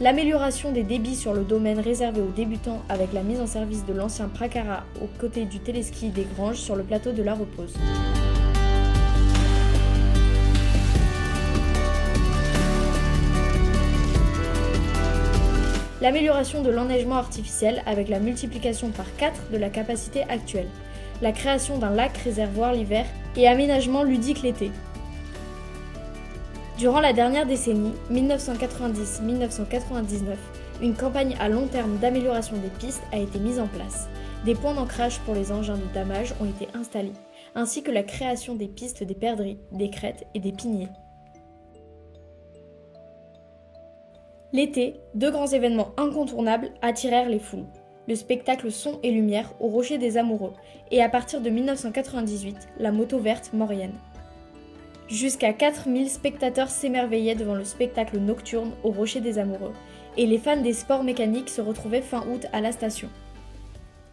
L'amélioration des débits sur le domaine réservé aux débutants avec la mise en service de l'ancien Pracara aux côtés du téléski des Granges sur le plateau de la Repose. L'amélioration de l'enneigement artificiel avec la multiplication par 4 de la capacité actuelle. La création d'un lac réservoir l'hiver et aménagement ludique l'été. Durant la dernière décennie, 1990-1999, une campagne à long terme d'amélioration des pistes a été mise en place. Des points d'ancrage pour les engins de damage ont été installés, ainsi que la création des pistes des perdrix, des crêtes et des piniers. L'été, 2 grands événements incontournables attirèrent les foules. Le spectacle Son et Lumière au Rocher des Amoureux et à partir de 1998, la moto verte maurienne. Jusqu'à 4000 spectateurs s'émerveillaient devant le spectacle nocturne au Rocher des Amoureux et les fans des sports mécaniques se retrouvaient fin août à la station.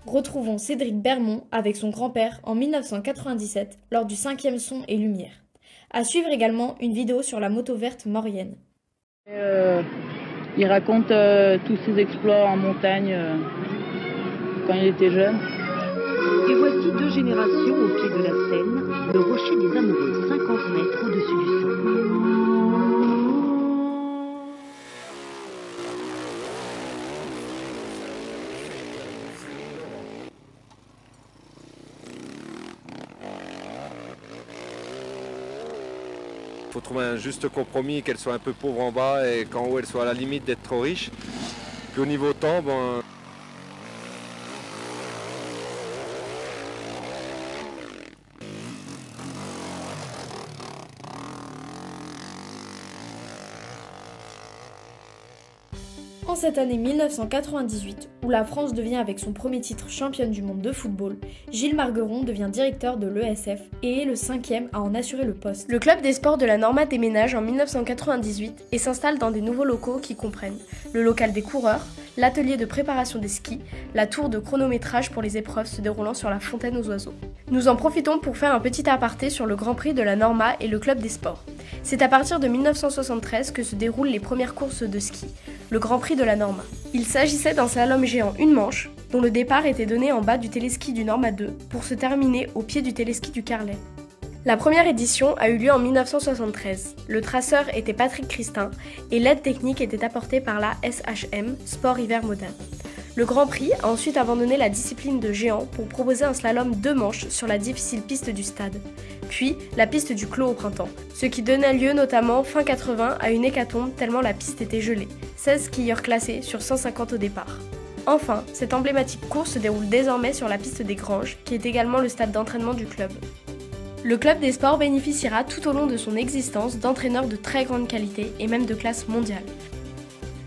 Retrouvons Cédric Bermond avec son grand-père en 1997 lors du 5e Son et Lumière. À suivre également une vidéo sur la moto verte maurienne. Il raconte tous ses exploits en montagne quand il était jeune. Et voici 2 générations au pied de la Seine, le Rocher des Amoureux, 50 mètres au-dessus du sol. Il faut trouver un juste compromis, qu'elle soit un peu pauvre en bas et qu'en haut elle soit à la limite d'être trop riche. Puis au niveau temps, bon... En cette année 1998, où la France devient avec son premier titre championne du monde de football, Gilles Margueron devient directeur de l'ESF et est le 5e à en assurer le poste. Le club des sports de la Norma déménage en 1998 et s'installe dans des nouveaux locaux qui comprennent le local des coureurs, l'atelier de préparation des skis, la tour de chronométrage pour les épreuves se déroulant sur la fontaine aux oiseaux. Nous en profitons pour faire un petit aparté sur le Grand Prix de la Norma et le Club des Sports. C'est à partir de 1973 que se déroulent les premières courses de ski, le Grand Prix de la Norma. Il s'agissait d'un slalom géant une manche, dont le départ était donné en bas du téléski du Norma 2 pour se terminer au pied du téléski du Carlet. La première édition a eu lieu en 1973. Le traceur était Patrick Christin et l'aide technique était apportée par la SHM, Sport Hiver Moderne. Le Grand Prix a ensuite abandonné la discipline de géant pour proposer un slalom 2 manches sur la difficile piste du stade, puis la piste du Clos au printemps, ce qui donna lieu notamment fin 80 à une hécatombe tellement la piste était gelée, 16 skieurs classés sur 150 au départ. Enfin, cette emblématique course se déroule désormais sur la piste des Granges, qui est également le stade d'entraînement du club. Le Club des Sports bénéficiera tout au long de son existence d'entraîneurs de très grande qualité et même de classe mondiale.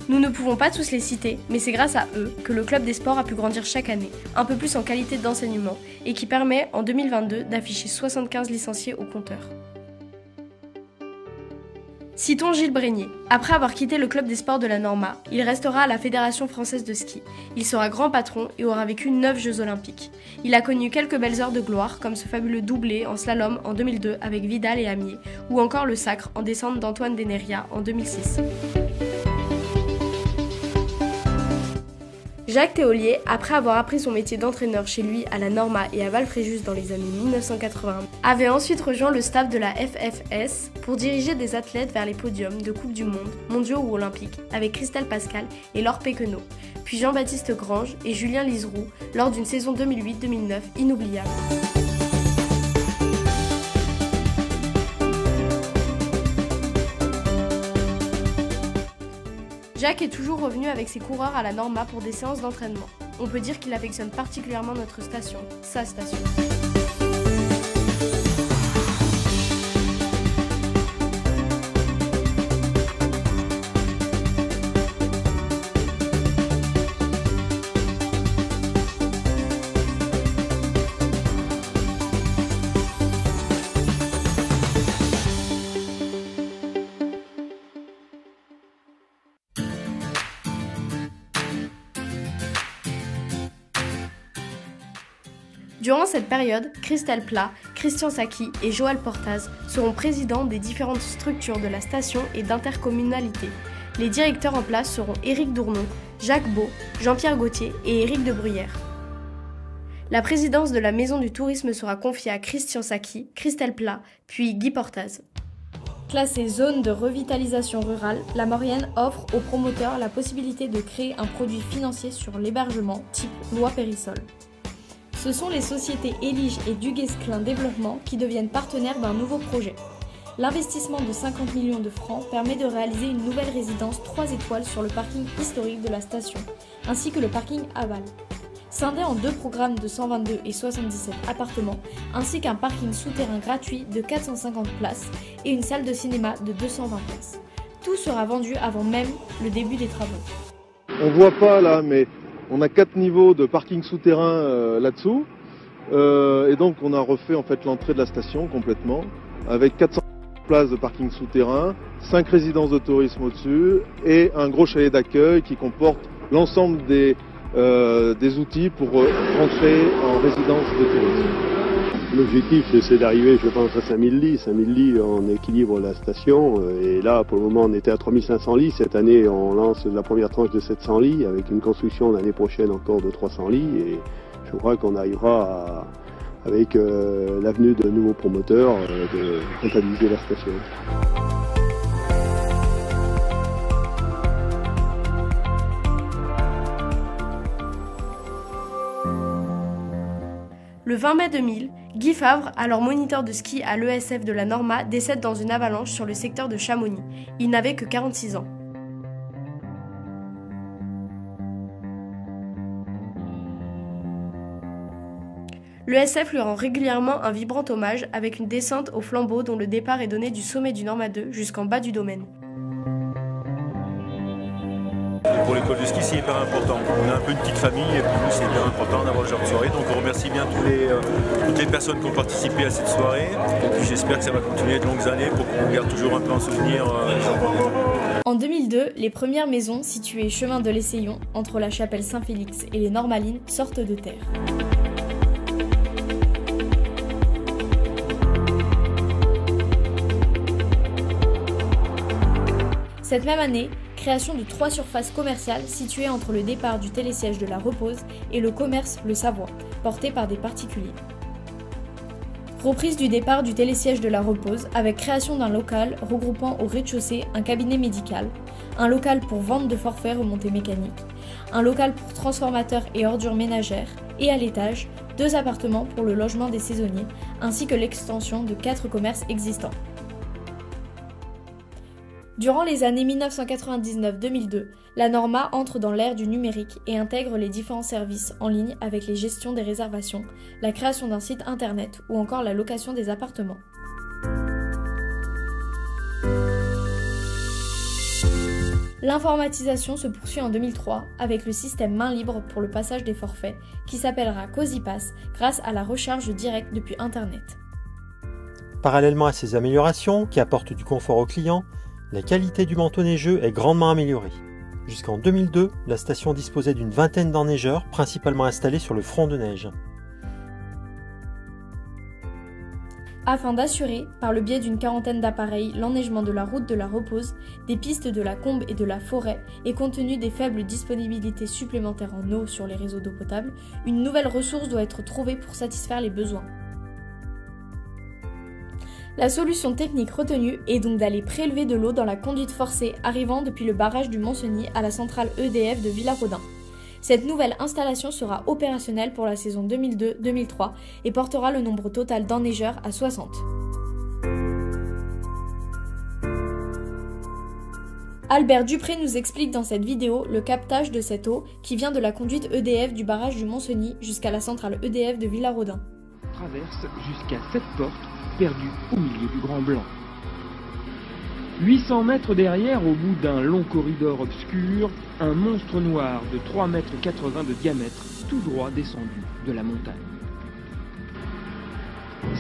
Nous ne pouvons pas tous les citer, mais c'est grâce à eux que le Club des Sports a pu grandir chaque année, un peu plus en qualité d'enseignement, et qui permet en 2022 d'afficher 75 licenciés au compteur. Citons Gilles Brégnier. Après avoir quitté le Club des Sports de la Norma, il restera à la Fédération française de ski. Il sera grand patron et aura vécu 9 Jeux olympiques. Il a connu quelques belles heures de gloire, comme ce fabuleux doublé en slalom en 2002 avec Vidal et Amier, ou encore le sacre en descente d'Antoine Deneria en 2006. Jacques Théolier, après avoir appris son métier d'entraîneur chez lui à la Norma et à Valfréjus dans les années 1980, avait ensuite rejoint le staff de la FFS pour diriger des athlètes vers les podiums de Coupe du Monde, mondiaux ou olympiques, avec Christelle Pascal et Laure Péquenot, puis Jean-Baptiste Grange et Julien Liseroux lors d'une saison 2008-2009 inoubliable. Jacques est toujours revenu avec ses coureurs à la Norma pour des séances d'entraînement. On peut dire qu'il affectionne particulièrement notre station, sa station. Durant cette période, Christelle Plat, Christian Sacchi et Joël Portaz seront présidents des différentes structures de la station et d'intercommunalité. Les directeurs en place seront Éric Dournon, Jacques Beau, Jean-Pierre Gauthier et Éric de Bruyère. La présidence de la Maison du Tourisme sera confiée à Christian Sacchi, Christelle Plat, puis Guy Portaz. Classée zone de revitalisation rurale, la Maurienne offre aux promoteurs la possibilité de créer un produit financier sur l'hébergement type loi Périssol. Ce sont les sociétés Elige et Duguesclin Développement qui deviennent partenaires d'un nouveau projet. L'investissement de 50 millions de francs permet de réaliser une nouvelle résidence 3 étoiles sur le parking historique de la station, ainsi que le parking aval. Scindé en 2 programmes de 122 et 77 appartements, ainsi qu'un parking souterrain gratuit de 450 places et une salle de cinéma de 220 places. Tout sera vendu avant même le début des travaux. On voit pas là, mais on a 4 niveaux de parking souterrain là-dessous. Et donc on a refait en fait l'entrée de la station complètement, avec 400 places de parking souterrain, 5 résidences de tourisme au-dessus, et un gros chalet d'accueil qui comporte l'ensemble des outils pour rentrer en résidence de tourisme. L'objectif, c'est d'arriver, je pense, à 5000 lits. 5000 lits, on équilibre la station. Et là, pour le moment, on était à 3500 lits. Cette année, on lance la première tranche de 700 lits, avec une construction l'année prochaine encore de 300 lits. Et je crois qu'on arrivera, avec l'avenue de nouveaux promoteurs, de comptabiliser la station. Le 20 mai 2000, Guy Favre, alors moniteur de ski à l'ESF de la Norma, décède dans une avalanche sur le secteur de Chamonix. Il n'avait que 46 ans. L'ESF lui rend régulièrement un vibrant hommage avec une descente au flambeau dont le départ est donné du sommet du Norma 2 jusqu'en bas du domaine. Pour l'école de ski, c'est hyper important. On a un peu une petite famille et pour nous, c'est hyper important d'avoir ce genre de soirée. Donc on remercie bien toutes les personnes qui ont participé à cette soirée. Et puis j'espère que ça va continuer de longues années pour qu'on garde toujours un peu en souvenir. En En 2002, les premières maisons situées chemin de l'Essaillon, entre la chapelle Saint-Félix et les Normalines, sortent de terre. Cette même année, création de 3 surfaces commerciales situées entre le départ du télésiège de la Repose et le commerce Le Savoie, porté par des particuliers. Reprise du départ du télésiège de la Repose avec création d'un local regroupant au rez-de-chaussée un cabinet médical, un local pour vente de forfaits remontées mécaniques, un local pour transformateurs et ordures ménagères et à l'étage, 2 appartements pour le logement des saisonniers ainsi que l'extension de 4 commerces existants. Durant les années 1999-2002, la Norma entre dans l'ère du numérique et intègre les différents services en ligne avec les gestions des réservations, la création d'un site internet ou encore la location des appartements. L'informatisation se poursuit en 2003 avec le système main libre pour le passage des forfaits qui s'appellera CozyPass grâce à la recharge directe depuis Internet. Parallèlement à ces améliorations qui apportent du confort aux clients, la qualité du manteau neigeux est grandement améliorée. Jusqu'en 2002, la station disposait d'une vingtaine d'enneigeurs principalement installés sur le front de neige. Afin d'assurer, par le biais d'une quarantaine d'appareils, l'enneigement de la route de la Repose, des pistes de la Combe et de la Forêt, et compte tenu des faibles disponibilités supplémentaires en eau sur les réseaux d'eau potable, une nouvelle ressource doit être trouvée pour satisfaire les besoins. La solution technique retenue est donc d'aller prélever de l'eau dans la conduite forcée arrivant depuis le barrage du Montcenis à la centrale EDF de Villarodin. Cette nouvelle installation sera opérationnelle pour la saison 2002-2003 et portera le nombre total d'enneigeurs à 60. Albert Dupré nous explique dans cette vidéo le captage de cette eau qui vient de la conduite EDF du barrage du Montcenis jusqu'à la centrale EDF de Villarodin. Traverse jusqu'à cette porte perdue au milieu du Grand Blanc. 800 mètres derrière, au bout d'un long corridor obscur, un monstre noir de 3,80 mètres de diamètre, tout droit descendu de la montagne.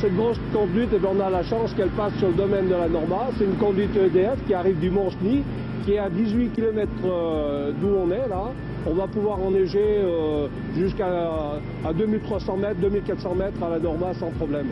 Cette grosse conduite, on a la chance qu'elle passe sur le domaine de la Norma. C'est une conduite EDF qui arrive du Mont-Cenis, qui est à 18 km d'où on est là. On va pouvoir enneiger jusqu'à 2300 mètres, 2400 mètres à la Norma sans problème.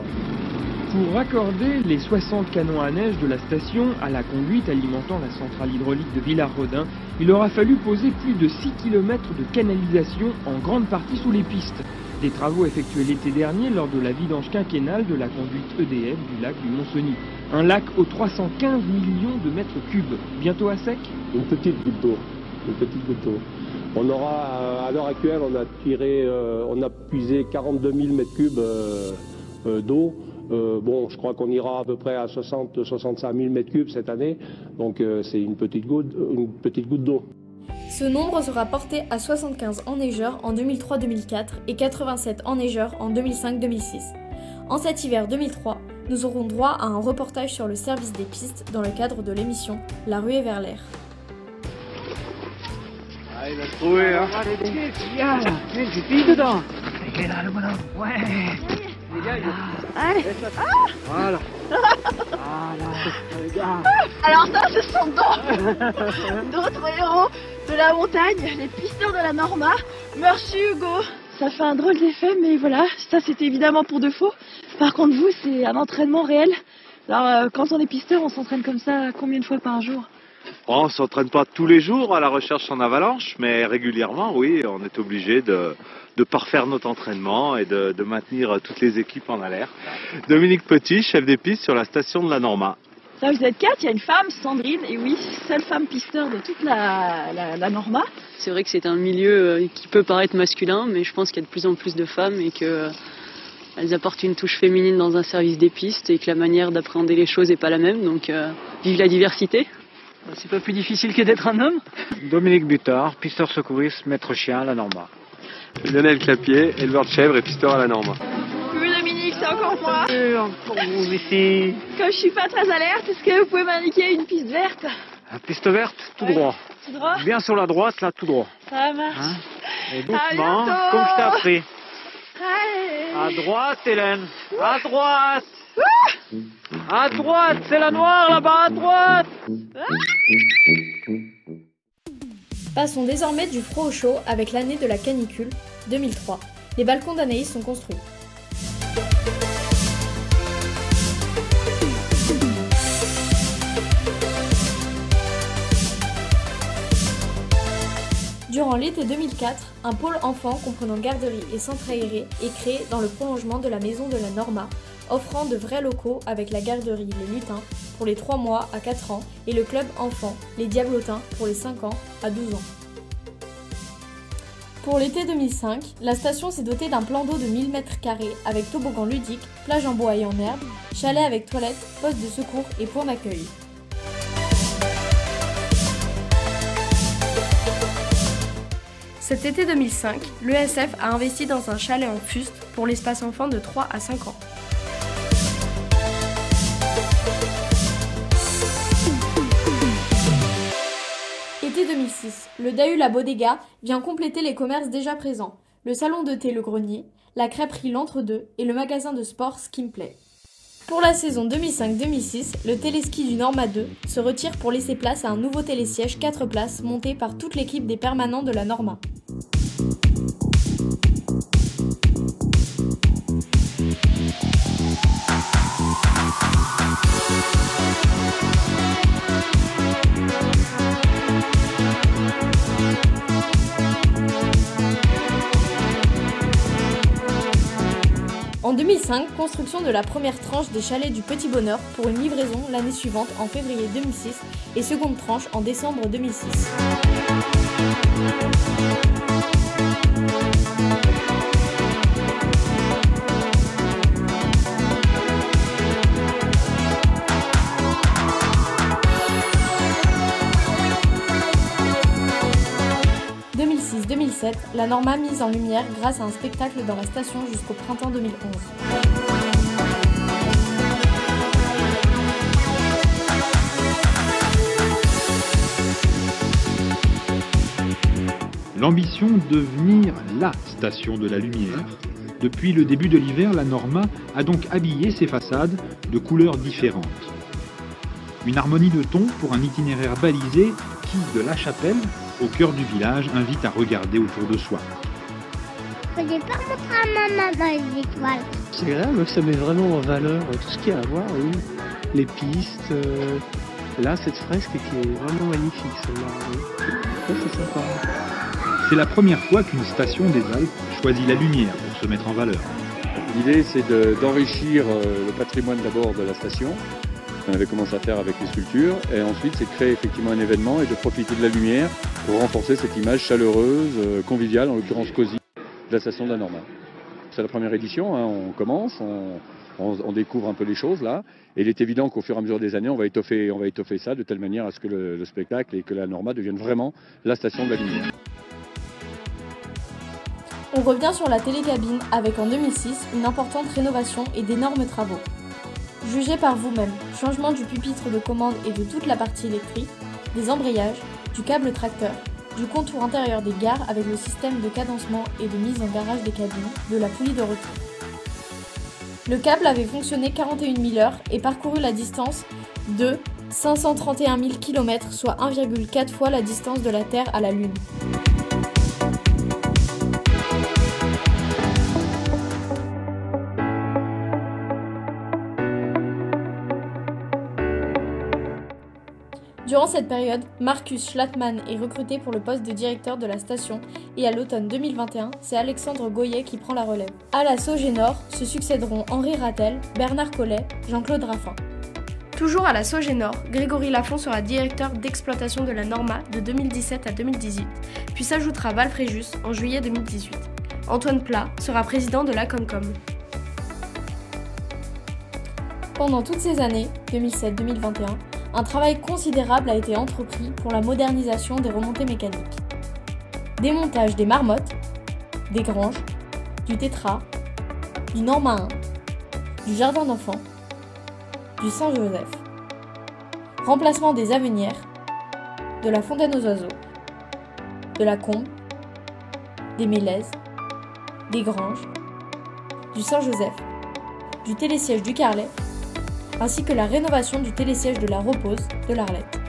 Pour raccorder les 60 canons à neige de la station à la conduite alimentant la centrale hydraulique de Villarodin, il aura fallu poser plus de 6 km de canalisation en grande partie sous les pistes. Des travaux effectués l'été dernier lors de la vidange quinquennale de la conduite EDF du lac du Montcenis. Un lac aux 315 millions de mètres cubes, bientôt à sec. Une petite goutte d'eau. Une petite goutte d'eau. On aura, à l'heure actuelle, on a puisé 42 000 mètres cubes d'eau. Bon, je crois qu'on ira à peu près à 60-65 000 mètres cubes cette année, donc c'est une petite goutte d'eau. Ce nombre sera porté à 75 enneigeurs en 2003-2004 et 87 enneigeurs en 2005-2006. En cet hiver 2003, nous aurons droit à un reportage sur le service des pistes dans le cadre de l'émission La ruée vers l'air. Ah, il va se trouver, hein. Tu piles dedans. Il est là, le bonhomme. Ouais. Allez. Voilà. Alors ça, ce sont d'autres héros de la montagne, les pisteurs de la Norma. Merci Hugo. Ça fait un drôle d'effet, mais voilà, ça c'était évidemment pour de faux. Par contre vous, c'est un entraînement réel. Alors quand on est pisteur, on s'entraîne comme ça combien de fois par jour? On ne s'entraîne pas tous les jours à la recherche en avalanche, mais régulièrement, oui, on est obligé de parfaire notre entraînement et de maintenir toutes les équipes en alerte. Dominique Petit, chef des pistes sur la station de la Norma. Là, vous êtes 4, il y a une femme, Sandrine, et oui, seule femme pisteur de toute la Norma. C'est vrai que c'est un milieu qui peut paraître masculin, mais je pense qu'il y a de plus en plus de femmes et qu'elles apportent une touche féminine dans un service des pistes et que la manière d'appréhender les choses n'est pas la même, donc vive la diversité. C'est pas plus difficile que d'être un homme. Dominique Butard, pisteur secouriste, maître chien à la Norma. Lionel Clapier, éleveur de chèvres et pisteur à la Norma. Oui Dominique, c'est encore moi. Encore vous ici. Comme je suis pas très alerte, est-ce que vous pouvez m'indiquer une piste verte? La piste verte, tout droit. Tout droit. Bien sur la droite, là, tout droit. Ça marche. Hein? Et doucement, comme je t'ai appris. Allez. À droite, Hélène. À droite. À droite, c'est la noire là-bas, à droite. Passons désormais du froid au chaud avec l'année de la canicule, 2003. Les balcons d'Anaïs sont construits. Durant l'été 2004, un pôle enfant comprenant garderie et centre aéré est créé dans le prolongement de la maison de la Norma, offrant de vrais locaux avec la garderie Les Lutins pour les 3 mois à 4 ans et le club enfant Les Diablotins pour les 5 ans à 12 ans. Pour l'été 2005, la station s'est dotée d'un plan d'eau de 1000 m² avec toboggan ludique, plage en bois et en herbe, chalet avec toilettes, poste de secours et point d'accueil. Cet été 2005, l'ESF a investi dans un chalet en fuste pour l'espace enfant de 3 à 5 ans. Été 2006, le Dahu La Bodega vient compléter les commerces déjà présents, le salon de thé Le Grenier, la crêperie L'Entre-deux et le magasin de sport Skimplay. Pour la saison 2005-2006, le téléski du Norma 2 se retire pour laisser place à un nouveau télésiège 4 places monté par toute l'équipe des permanents de la Norma. En 2005, construction de la première tranche des chalets du Petit Bonheur pour une livraison l'année suivante en février 2006 et seconde tranche en décembre 2006. En 2006-2007, la Norma mise en lumière grâce à un spectacle dans la station jusqu'au printemps 2011. L'ambition de devenir la station de la lumière. Depuis le début de l'hiver, la Norma a donc habillé ses façades de couleurs différentes. Une harmonie de tons pour un itinéraire balisé qui, de la chapelle au cœur du village, invite à regarder autour de soi. Je vais pas montrer à maman les étoiles. C'est agréable, ça met vraiment en valeur tout ce qu'il y a à voir, oui. Les pistes, là cette fresque qui est vraiment magnifique, celle-là. Oui. C'est sympa. C'est la première fois qu'une station des Alpes choisit la lumière pour se mettre en valeur. L'idée c'est d'enrichir le patrimoine d'abord de la station. On avait commencé à faire avec les sculptures, et ensuite c'est de créer effectivement un événement et de profiter de la lumière pour renforcer cette image chaleureuse, conviviale, en l'occurrence cosy, de la station de la Norma. C'est la première édition, hein, on commence, on découvre un peu les choses là, et il est évident qu'au fur et à mesure des années, on va étoffer ça de telle manière à ce que le spectacle et que la Norma deviennent vraiment la station de la lumière. On revient sur la télécabine avec en 2006 une importante rénovation et d'énormes travaux. Jugez par vous-même, changement du pupitre de commande et de toute la partie électrique, des embrayages, du câble tracteur, du contour intérieur des gares avec le système de cadencement et de mise en garage des cabines, de la poulie de retour. Le câble avait fonctionné 41 000 heures et parcouru la distance de 531 000 km, soit 1,4 fois la distance de la Terre à la Lune. Durant cette période, Marcus Schlatman est recruté pour le poste de directeur de la station et à l'automne 2021, c'est Alexandre Goyet qui prend la relève. À la Sogénor se succéderont Henri Rattel, Bernard Collet, Jean-Claude Raffin. Toujours à la Sogénor, Grégory Lafont sera directeur d'exploitation de la Norma de 2017 à 2018, puis s'ajoutera Val Fréjus en juillet 2018. Antoine Plat sera président de la Comcom. Pendant toutes ces années, 2007-2021, un travail considérable a été entrepris pour la modernisation des remontées mécaniques. Démontage des marmottes, des granges, du Tétra, du Norma 1, du jardin d'enfants, du Saint-Joseph, remplacement des avenières, de la fontaine aux oiseaux, de la combe, des mélèzes, des granges, du Saint-Joseph, du télésiège du Carlet, ainsi que la rénovation du télésiège de la Repose de l'Arlette.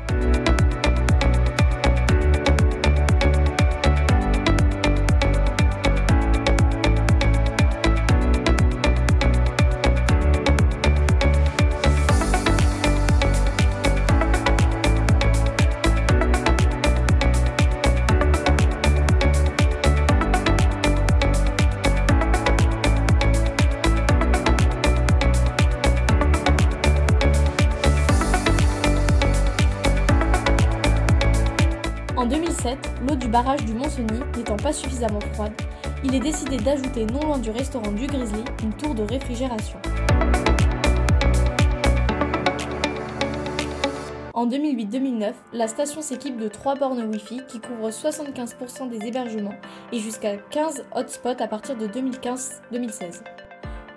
barrage du Mont-Cenis n'étant pas suffisamment froide, il est décidé d'ajouter non loin du restaurant du Grizzly une tour de réfrigération. En 2008-2009, la station s'équipe de 3 bornes Wi-Fi qui couvrent 75% des hébergements et jusqu'à 15 hotspots à partir de 2015-2016.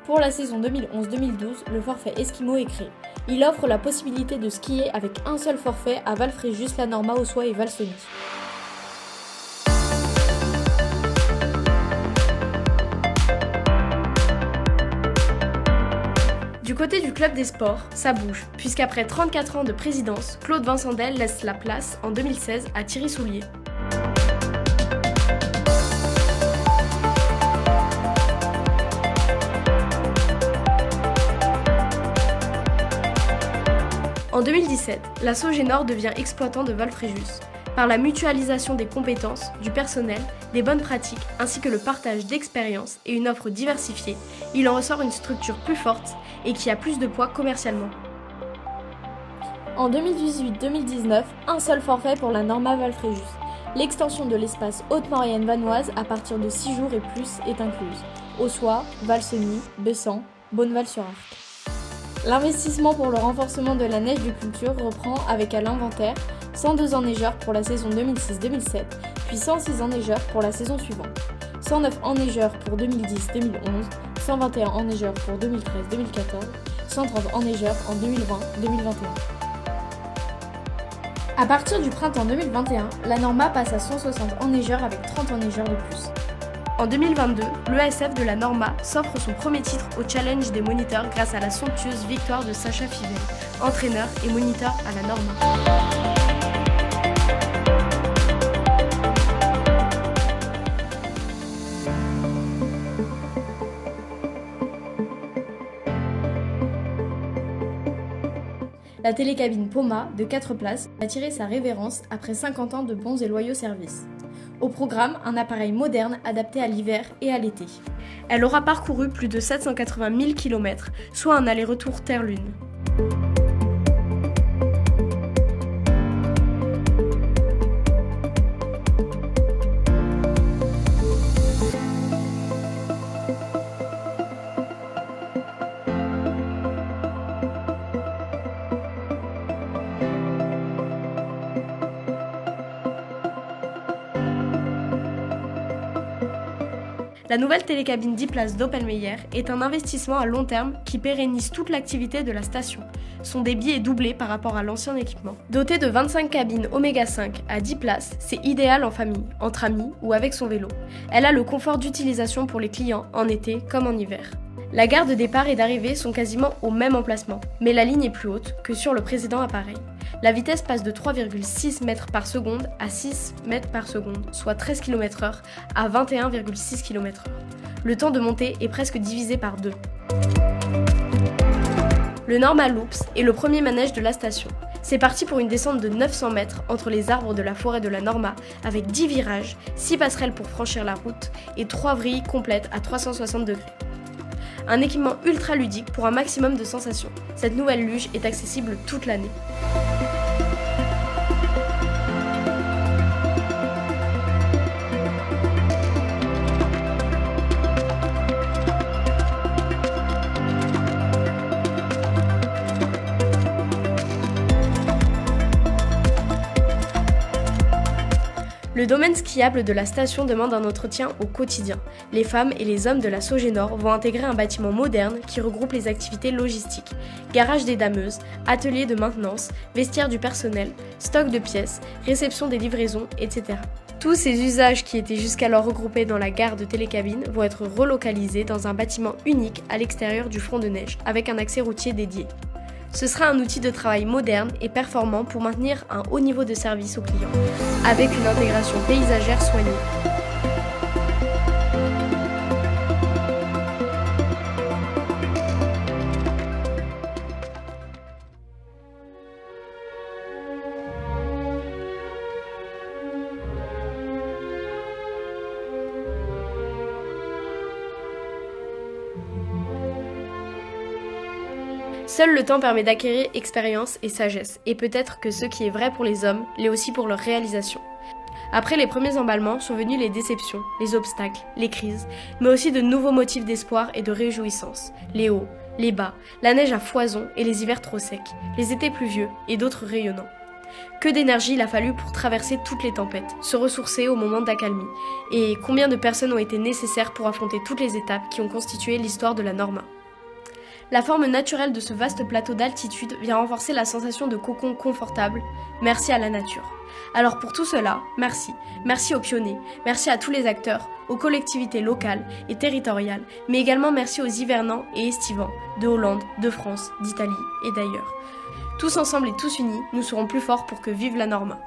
Pour la saison 2011-2012, le forfait Eskimo est créé. Il offre la possibilité de skier avec un seul forfait à Val-Fréjus, La Norma, Ossois et Val-Cenis. Du côté du club des sports, ça bouge, puisqu'après 34 ans de présidence, Claude Vincendel laisse la place en 2016 à Thierry Soulier. En 2017, la Sogénor devient exploitant de Val-Fréjus. Par la mutualisation des compétences, du personnel, des bonnes pratiques, ainsi que le partage d'expériences et une offre diversifiée, il en ressort une structure plus forte et qui a plus de poids commercialement. En 2018-2019, un seul forfait pour la Norma Val-Fréjus. L'extension de l'espace Haute-Maurienne vanoise à partir de 6 jours et plus est incluse. Ossois, Val-Cenis, Bessan, Bonneval-sur-Arc. L'investissement pour le renforcement de la neige de culture reprend avec à l'inventaire 102 enneigeurs pour la saison 2006-2007, puis 106 enneigeurs pour la saison suivante, 109 enneigeurs pour 2010-2011, 121 enneigeurs pour 2013-2014, 130 enneigeurs en 2020-2021. À partir du printemps 2021, la Norma passe à 160 enneigeurs avec 30 enneigeurs de plus. En 2022, l'ESF de la Norma s'offre son premier titre au Challenge des moniteurs grâce à la somptueuse victoire de Sacha Fivel, entraîneur et moniteur à la Norma. La télécabine Poma, de 4 places, a tiré sa révérence après 50 ans de bons et loyaux services. Au programme, un appareil moderne adapté à l'hiver et à l'été. Elle aura parcouru plus de 780 000 km, soit un aller-retour Terre-Lune. La nouvelle télécabine 10 places d'Opelmeyer est un investissement à long terme qui pérennise toute l'activité de la station. Son débit est doublé par rapport à l'ancien équipement. Dotée de 25 cabines Oméga 5 à 10 places, c'est idéal en famille, entre amis ou avec son vélo. Elle a le confort d'utilisation pour les clients en été comme en hiver. La gare de départ et d'arrivée sont quasiment au même emplacement, mais la ligne est plus haute que sur le précédent appareil. La vitesse passe de 3,6 mètres par seconde à 6 mètres par seconde, soit 13 km/h à 21,6 km/h. Le temps de montée est presque divisé par 2. Le Norma Loops est le premier manège de la station. C'est parti pour une descente de 900 mètres entre les arbres de la forêt de la Norma avec 10 virages, 6 passerelles pour franchir la route et 3 vrilles complètes à 360 degrés. Un équipement ultra ludique pour un maximum de sensations. Cette nouvelle luge est accessible toute l'année. Le domaine skiable de la station demande un entretien au quotidien. Les femmes et les hommes de la Sogénor vont intégrer un bâtiment moderne qui regroupe les activités logistiques. Garage des dameuses, atelier de maintenance, vestiaire du personnel, stock de pièces, réception des livraisons, etc. Tous ces usages qui étaient jusqu'alors regroupés dans la gare de télécabine vont être relocalisés dans un bâtiment unique à l'extérieur du front de neige, avec un accès routier dédié. Ce sera un outil de travail moderne et performant pour maintenir un haut niveau de service aux clients, avec une intégration paysagère soignée. Seul le temps permet d'acquérir expérience et sagesse, et peut-être que ce qui est vrai pour les hommes l'est aussi pour leur réalisation. Après les premiers emballements sont venues les déceptions, les obstacles, les crises, mais aussi de nouveaux motifs d'espoir et de réjouissance. Les hauts, les bas, la neige à foison et les hivers trop secs, les étés pluvieux et d'autres rayonnants. Que d'énergie il a fallu pour traverser toutes les tempêtes, se ressourcer au moment d'accalmie, et combien de personnes ont été nécessaires pour affronter toutes les étapes qui ont constitué l'histoire de la Norma. La forme naturelle de ce vaste plateau d'altitude vient renforcer la sensation de cocon confortable, merci à la nature. Alors pour tout cela, merci. Merci aux pionniers, merci à tous les acteurs, aux collectivités locales et territoriales, mais également merci aux hivernants et estivants de Hollande, de France, d'Italie et d'ailleurs. Tous ensemble et tous unis, nous serons plus forts pour que vive la Norma.